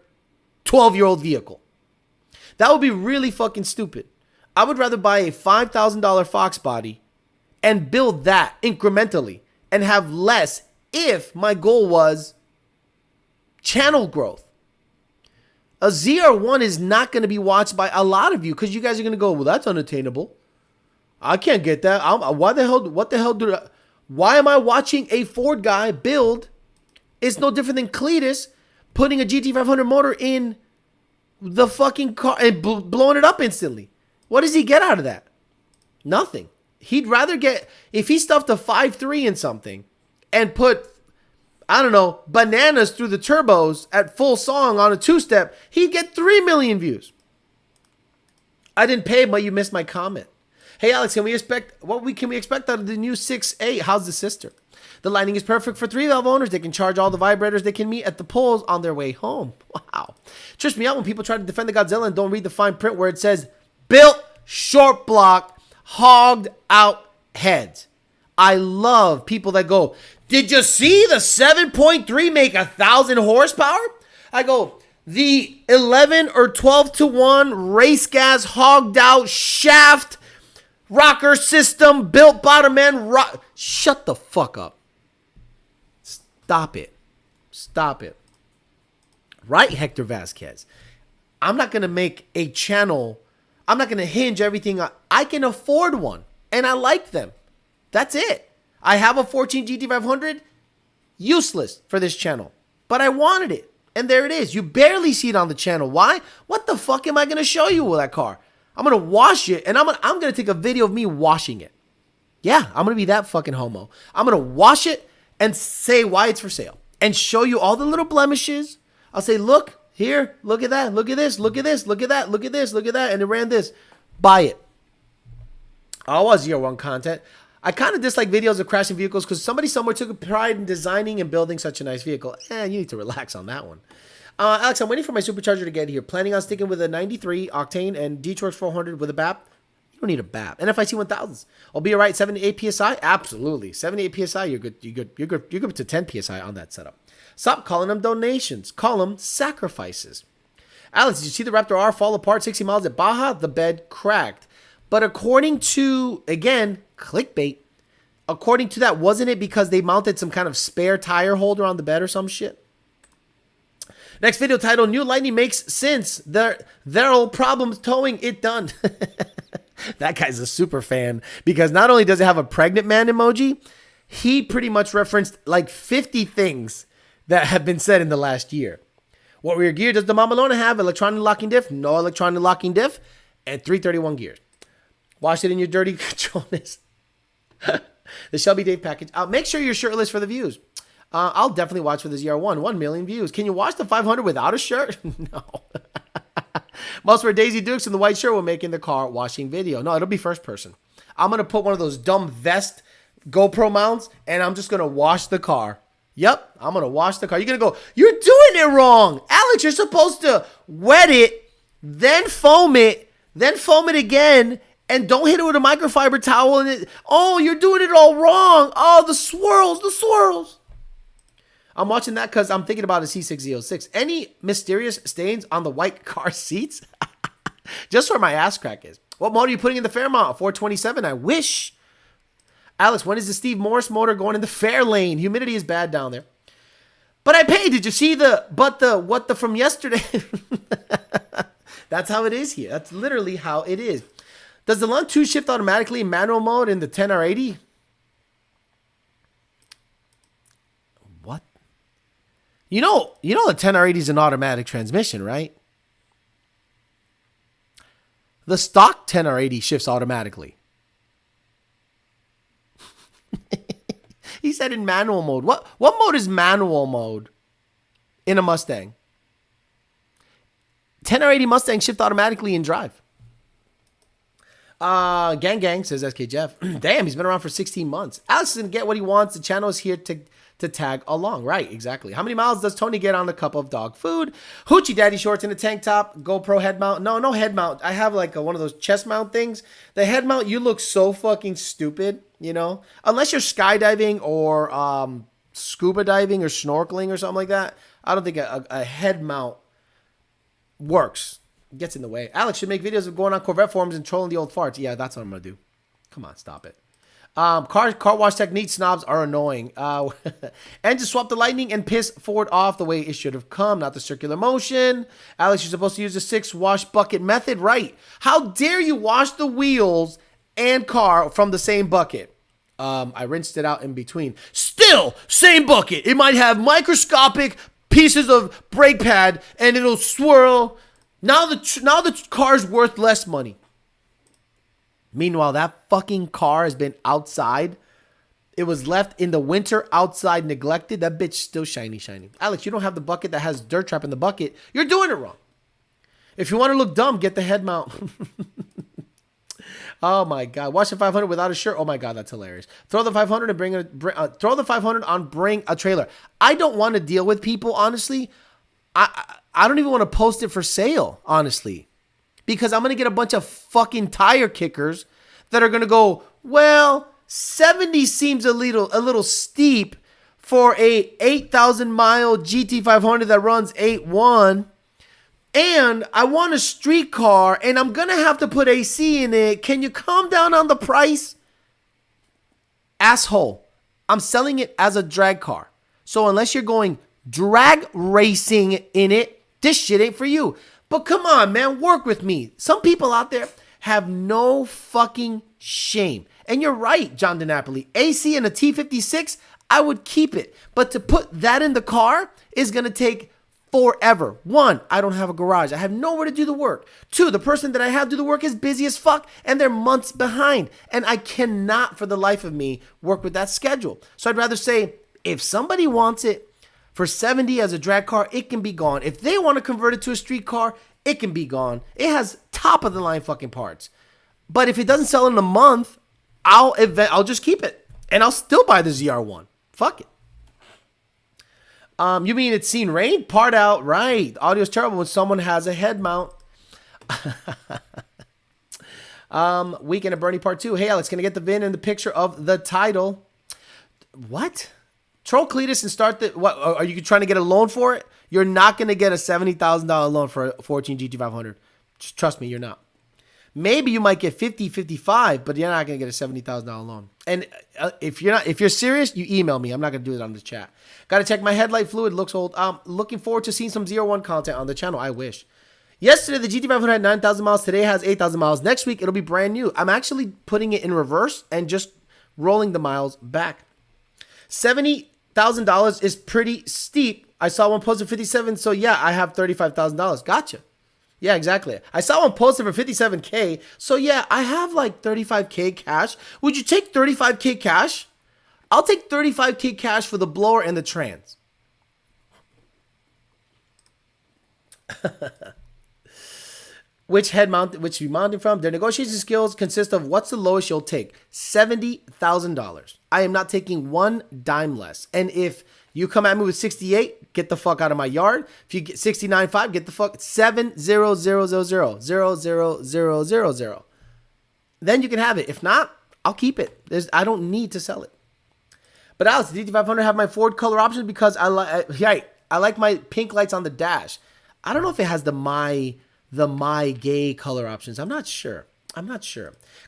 12-year-old vehicle. That would be really fucking stupid. I would rather buy a $5,000 Fox body and build that incrementally and have less if my goal was channel growth. A ZR1 is not going to be watched by a lot of you because you guys are going to go, well, that's unattainable. I can't get that. Why am I watching a Ford guy build? It's no different than Cletus putting a GT500 motor in the fucking car and blowing it up instantly. What does he get out of that? Nothing. He'd rather get, if he stuffed a 5.3 in something and put, I don't know, bananas through the turbos at full song on a 2-step, he'd get 3 million views. I didn't pay, but you missed my comment. Hey, Alex, can we expect out of the new 6.8? How's the sister? The lighting is perfect for 3-valve owners. They can charge all the vibrators they can meet at the poles on their way home. Wow. Trips me out when people try to defend the Godzilla and don't read the fine print where it says, built, short block, hogged out heads. I love people that go, did you see the 7.3 make 1,000 horsepower? I go, the 11 or 12 to 1 race gas hogged out shaft rocker system built bottom end. Shut the fuck up. Stop it. Stop it. Right, Hector Vasquez. I'm not going to make a channel. I'm not going to hinge everything on. I can afford one, and I like them. That's it. I have a 14 GT500. Useless for this channel. But I wanted it, and there it is. You barely see it on the channel. Why? What the fuck am I going to show you with that car? I'm going to wash it, and I'm going to take a video of me washing it. Yeah, I'm going to be that fucking homo. I'm going to wash it and say why it's for sale and show you all the little blemishes. I'll say, look, here, look at that, look at this, look at this, look at that, look at this, look at that, and it ran this. Buy it. I was ZR1 content. I kind of dislike videos of crashing vehicles because somebody somewhere took a pride in designing and building such a nice vehicle. You need to relax on that one. Alex, I'm waiting for my supercharger to get here. Planning on sticking with a 93 octane and D-Torx 400 with a BAP. You don't need a BAP. NFIC 1000s. I'll be all right. 7 to 8 PSI? Absolutely. 78 PSI, you're good. You're good to 10 PSI on that setup. Stop calling them donations. Call them sacrifices. Alex, did you see the Raptor R fall apart 60 miles at Baja? The bed cracked. But according to, again, clickbait, according to that, wasn't it because they mounted some kind of spare tire holder on the bed or some shit? Next video title, New Lightning makes sense. There are problems towing it done. That guy's a super fan because not only does it have a pregnant man emoji, he pretty much referenced like 50 things that have been said in the last year. What rear gear does the Mamalona have? Electronic locking diff? No electronic locking diff. And 331 gears. Wash it in your dirty controllers. The Shelby Dave package. Make sure you're shirtless for the views. I'll definitely watch for the ZR1. 1 million views. Can you watch the 500 without a shirt? No. Most were Daisy Dukes in the white shirt will make in the car washing video. No, it'll be first person. I'm going to put one of those dumb vest GoPro mounts, and I'm just going to wash the car. Yep, I'm going to wash the car. You're going to go, you're doing it wrong. Alex, you're supposed to wet it, then foam it again, and don't hit it with a microfiber towel. And oh, you're doing it all wrong. Oh, the swirls. I'm watching that because I'm thinking about a C6Z06. Any mysterious stains on the white car seats? Just where my ass crack is. What motor are you putting in the Fairmont? 427, I wish. Alex, when is the Steve Morris motor going in the fair lane? Humidity is bad down there. But I paid. Did you see what the from yesterday? That's how it is here. That's literally how it is. Does the Lund 2 shift automatically in manual mode in the 10R80? What? You know the 10R80 is an automatic transmission, right? The stock 10R80 shifts automatically. He said in manual mode. What mode is manual mode in a Mustang? 10R80 Mustang shift automatically in drive. Gang says SK Jeff. Damn, he's been around for 16 months. Alex doesn't get what he wants. The channel is here to tag along. Right, exactly. How many miles does Tony get on a cup of dog food? Hoochie Daddy shorts in a tank top. GoPro head mount. No head mount. I have like one of those chest mount things. The head mount, you look so fucking stupid, you know? Unless you're skydiving or scuba diving or snorkeling or something like that. I don't think a head mount works. It gets in the way. Alex should make videos of going on Corvette forums and trolling the old farts. Yeah, that's what I'm going to do. Come on, stop it. Car wash technique snobs are annoying. And just swap the lightning and piss Ford off the way it should have come, not the circular motion. Alex, you're supposed to use the 6 wash bucket method, right? How dare you wash the wheels and car from the same bucket? I rinsed it out in between. Still, same bucket. It might have microscopic pieces of brake pad and it'll swirl. Now the car's worth less money. Meanwhile, that fucking car has been outside. It was left in the winter outside neglected. That bitch still shiny. Alex, you don't have the bucket that has dirt trap in the bucket. You're doing it wrong. If you want to look dumb, get the head mount. Oh my God. Watch the 500 without a shirt. Oh my God, that's hilarious. Throw the 500 and throw the 500 on bring a trailer. I don't want to deal with people, honestly. I don't even want to post it for sale, honestly. Because I'm going to get a bunch of fucking tire kickers that are going to go, well, 70 seems a little steep for a 8,000 mile GT500 that runs 8.1. And I want a street car and I'm going to have to put AC in it. Can you calm down on the price? Asshole. I'm selling it as a drag car. So unless you're going drag racing in it, this shit ain't for you. But come on, man, work with me. Some people out there have no fucking shame. And you're right, John DiNapoli. AC and a T56, I would keep it. But to put that in the car is going to take forever. 1, I don't have a garage. I have nowhere to do the work. 2, the person that I have do the work is busy as fuck and they're months behind. And I cannot for the life of me work with that schedule. So I'd rather say if somebody wants it, for 70 as a drag car, it can be gone. If they want to convert it to a street car, it can be gone. It has top of the line fucking parts. But if it doesn't sell in a month, I'll just keep it. And I'll still buy the ZR1. Fuck it. You mean it's seen rain? Part out, right. Audio's terrible when someone has a head mount. Weekend at Bernie Part 2. Hey, Alex, can I get the VIN and the picture of the title? What? Troll Cletus and start the... What? Are you trying to get a loan for it? You're not going to get a $70,000 loan for a 14 GT500. Just trust me, you're not. Maybe you might get 50, 55, but you're not going to get a $70,000 loan. And if you're serious, you email me. I'm not going to do it on the chat. Got to check my headlight fluid. Looks old. Looking forward to seeing some ZR1 content on the channel. I wish. Yesterday, the GT500 had 9,000 miles. Today has 8,000 miles. Next week, it'll be brand new. I'm actually putting it in reverse and just rolling the miles back. $70,000 is pretty steep. I saw one posted for 57, so yeah, I have $35,000. Gotcha. Yeah, exactly. I saw one posted for 57K, so yeah, I have like 35K cash. Would you take 35K cash? I'll take 35K cash for the blower and the trans. Which you mounting from? Their negotiation skills consist of what's the lowest you'll take? $70,000. I am not taking one dime less. And if you come at me with 68, get the fuck out of my yard. If you get 69.5, get the fuck 700000000. Then you can have it. If not, I'll keep it. I don't need to sell it. But Alex, the GT500 have my Ford color options because I like my pink lights on the dash. I don't know if it has the my gay color options. I'm not sure.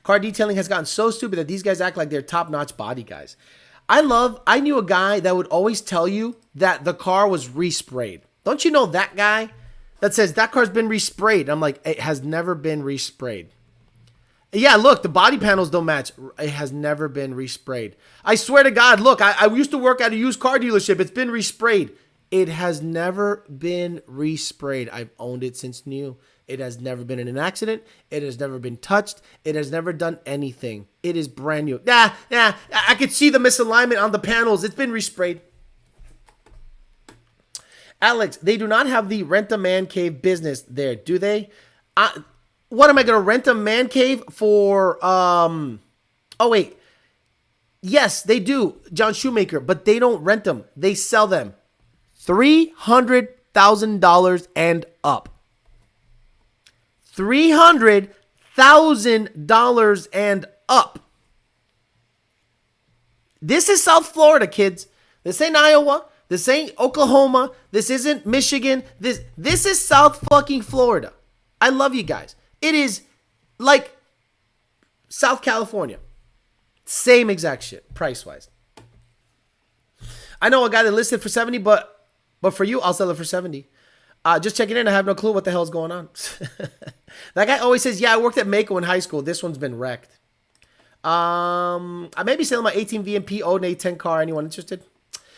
Car detailing has gotten so stupid that these guys act like they're top-notch body guys. I knew a guy that would always tell you that the car was resprayed. Don't you know that guy that says that car's been resprayed? I'm like, it has never been resprayed. Yeah, look, the body panels don't match. It has never been resprayed. I swear to God, look, I used to work at a used car dealership. It's been resprayed. It has never been resprayed. I've owned it since new. It has never been in an accident. It has never been touched. It has never done anything. It is brand new. I could see the misalignment on the panels. It's been resprayed. Alex, they do not have the rent a man cave business there, do they? What am I going to rent a man cave for? Oh, wait. Yes, they do, John Shoemaker, but they don't rent them. They sell them. $300,000 and up. $300,000 and up. This is South Florida, kids. This ain't Iowa. This ain't Oklahoma. This isn't Michigan. This is South fucking Florida. I love you guys. It is like South California. Same exact shit, price-wise. I know a guy that listed for 70, but for you, I'll sell it for 70. Just checking in. I have no clue what the hell's going on. That guy always says, yeah, I worked at Mako in high school. This one's been wrecked. I may be selling my 18 VMP 0810 car. Anyone interested?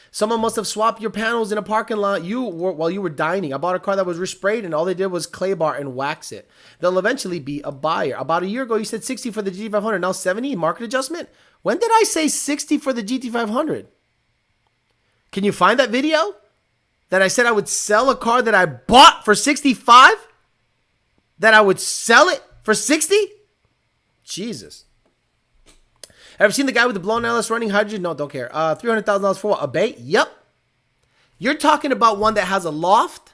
Someone must have swapped your panels in a parking lot while you were dining. I bought a car that was resprayed and all they did was clay bar and wax it. They'll eventually be a buyer. About a year ago, you said 60 for the GT500. Now 70 market adjustment? When did I say 60 for the GT500? Can you find that video? That I said I would sell a car that I bought for 65? That I would sell it for 60? Jesus. Ever seen the guy with the blown LS running hydrogen? No, don't care. $300,000 for what? A bay? Yep. You're talking about one that has a loft?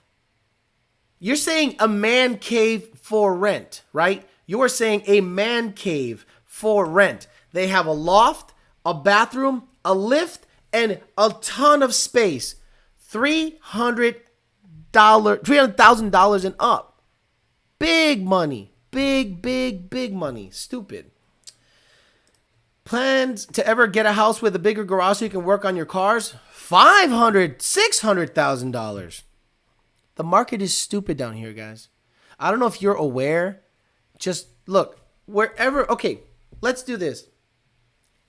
You're saying a man cave for rent, right? You are saying a man cave for rent. They have a loft, a bathroom, a lift, and a ton of space. $300,000 and up. Big money. Big money. Stupid. Plans to ever get a house with a bigger garage so you can work on your cars? $500,000, $600,000. The market is stupid down here, guys. I don't know if you're aware. Just look, wherever. Okay, let's do this.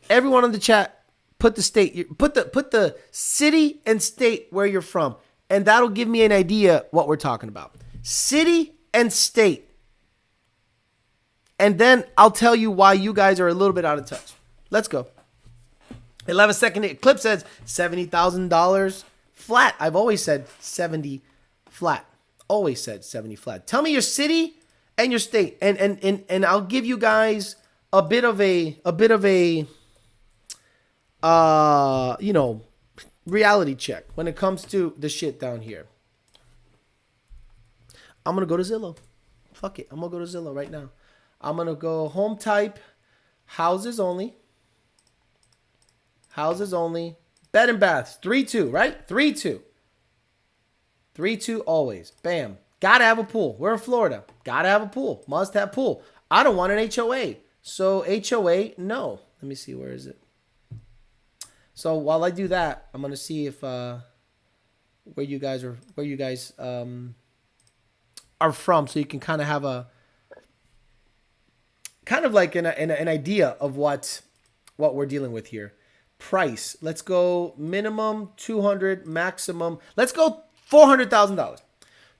Everyone on the chat, put the state, put the city and state where you're from, and that'll give me an idea what we're talking about. City and state. And then I'll tell you why you guys are a little bit out of touch. Let's go. 11-second clip says $70,000 flat. I've always said 70 flat. Always said 70 flat. Tell me your city and your state, and I'll give you guys a bit of a reality check when it comes to the shit down here. I'm gonna go to Zillow. Fuck it. I'm gonna go to Zillow right now. I'm gonna go home type, houses only. Houses only. Bed and baths. 3-2, right? 3-2. 3-2 always. Bam. Gotta have a pool. We're in Florida. Gotta have a pool. Must have pool. I don't want an HOA. So HOA, no. Let me see. Where is it? So while I do that, I'm gonna see if where you guys are from, so you can kind of have a kind of like an idea of what we're dealing with here. Price. Let's go minimum 200, maximum. Let's go $400,000.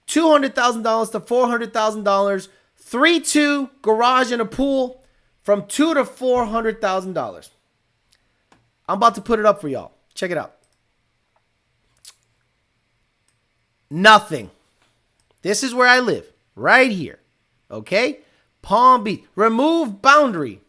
$200,000 to $400,000. 3-2 garage and a pool from $200,000 to $400,000. I'm about to put it up for y'all. Check it out. Nothing. This is where I live. Right here. Okay? Palm Beach. Remove boundary.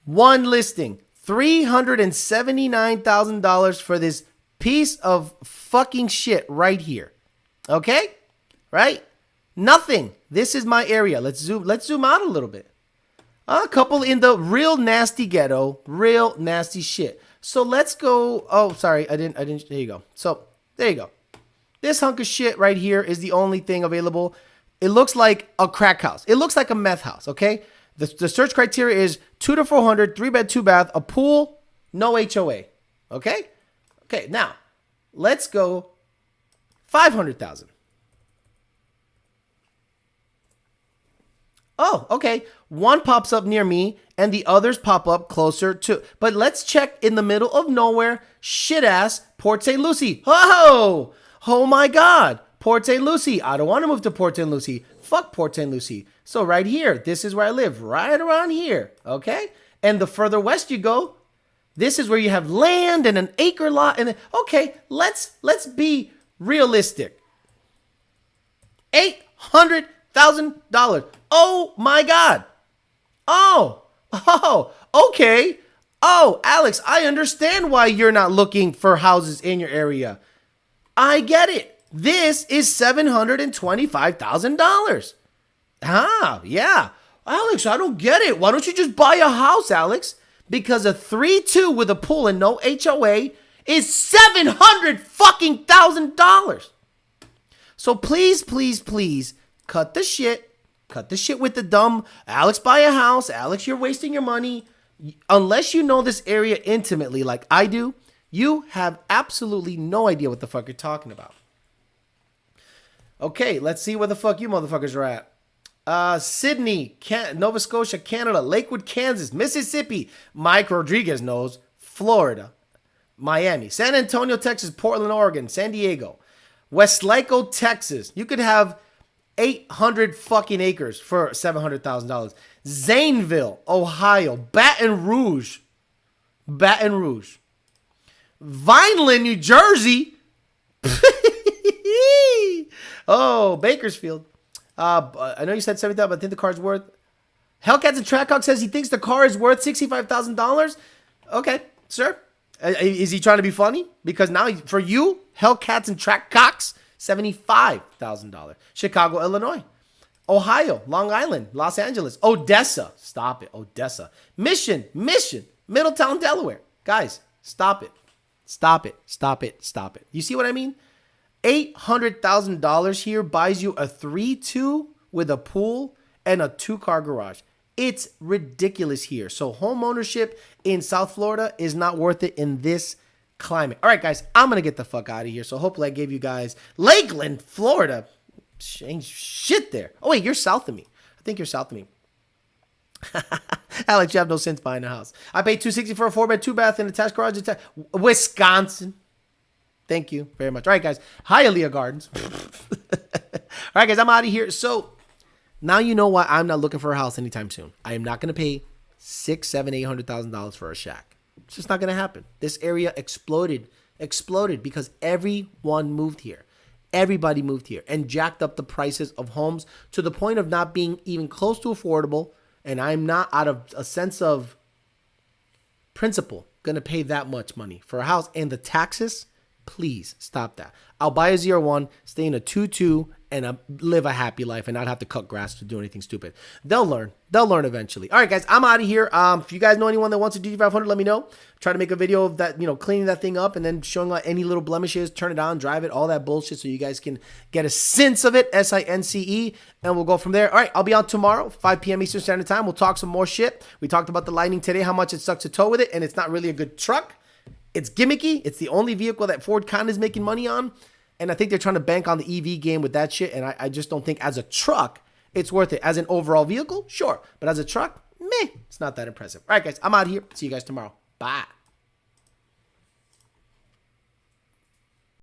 One listing. $379,000 for this piece of fucking shit right here. Okay? Right? Nothing. This is my area. Let's zoom out a little bit. A couple in the real nasty ghetto, real nasty shit. So let's go. Oh, sorry. I didn't. There you go. So there you go. This hunk of shit right here is the only thing available. It looks like a crack house. It looks like a meth house. Okay. The search criteria is 2 to 400, 3-bed, 2-bath, a pool, no HOA. Okay. Okay. Now let's go 500,000. Oh, okay. One pops up near me and the others pop up closer to. But let's check in the middle of nowhere. Shit ass Port St. Lucie. Oh, oh my God. Port St. Lucie. I don't want to move to Port St. Lucie. Fuck Port St. Lucie. So right here, this is where I live. Right around here. Okay. And the further west you go, this is where you have land and an acre lot. And okay, let's be realistic. $800,000. Oh my God. Oh, okay. Oh, Alex, I understand why you're not looking for houses in your area. I get it. This is $725,000. Ah, yeah. Alex, I don't get it. Why don't you just buy a house, Alex? Because a 3-2 with a pool and no HOA is $700,000. So please, please, please cut the shit. Cut the shit with the dumb, Alex, buy a house. Alex, you're wasting your money. Unless you know this area intimately like I do, you have absolutely no idea what the fuck you're talking about. Okay, let's see where the fuck you motherfuckers are at. Sydney, Nova Scotia, Canada, Lakewood, Kansas, Mississippi, Mike Rodriguez knows, Florida, Miami, San Antonio, Texas, Portland, Oregon, San Diego, Westlake, Texas. You could have 800 fucking acres for $700,000. Zanesville, Ohio. Baton Rouge. Vineland, New Jersey. Oh, Bakersfield. I know you said 70,000, but I think the car's worth. Hellcats and Trackhawk says he thinks the car is worth $65,000. Okay, sir. Is he trying to be funny? Because now for you, Hellcats and Trackhawks, $75,000. Chicago, Illinois. Ohio, Long Island, Los Angeles, Odessa. Stop it, Odessa. Mission, Middletown, Delaware. Guys, stop it. You see what I mean? $800,000 here buys you a 3-2 with a pool and a 2-car garage. It's ridiculous here. So home ownership in South Florida is not worth it in this climate. All right, guys, I'm going to get the fuck out of here. So hopefully I gave you guys Lakeland, Florida. Ain't shit there. Oh, wait, you're south of me. I think you're south of me. Alex, you have no sense buying a house. I paid $260 for a 4-bed, 2-bath and attached garage. Wisconsin. Thank you very much. All right, guys. Hialeah Gardens. All right, guys, I'm out of here. So now you know why I'm not looking for a house anytime soon. I am not going to pay $600,000, $800,000 for a shack. It's just not going to happen. This area exploded because everyone moved here. Everybody moved here and jacked up the prices of homes to the point of not being even close to affordable. And I'm not, out of a sense of principle, going to pay that much money for a house. And the taxes, please stop that. I'll buy a 0-1, stay in a 2-2, and live a happy life and not have to cut grass to do anything stupid. They'll learn eventually. All right, guys, I'm out of here. If you guys know anyone that wants a DD500, let me know. Try to make a video of that, cleaning that thing up and then showing out any little blemishes, turn it on, drive it, all that bullshit so you guys can get a sense of it, SINCE, and we'll go from there. All right, I'll be on tomorrow, 5 p.m. Eastern Standard Time. We'll talk some more shit. We talked about the Lightning today, how much it sucks to tow with it, and it's not really a good truck. It's gimmicky. It's the only vehicle that Ford kind of is making money on. And I think they're trying to bank on the EV game with that shit. And I just don't think as a truck, it's worth it. As an overall vehicle, sure. But as a truck, meh, it's not that impressive. All right, guys, I'm out of here. See you guys tomorrow. Bye.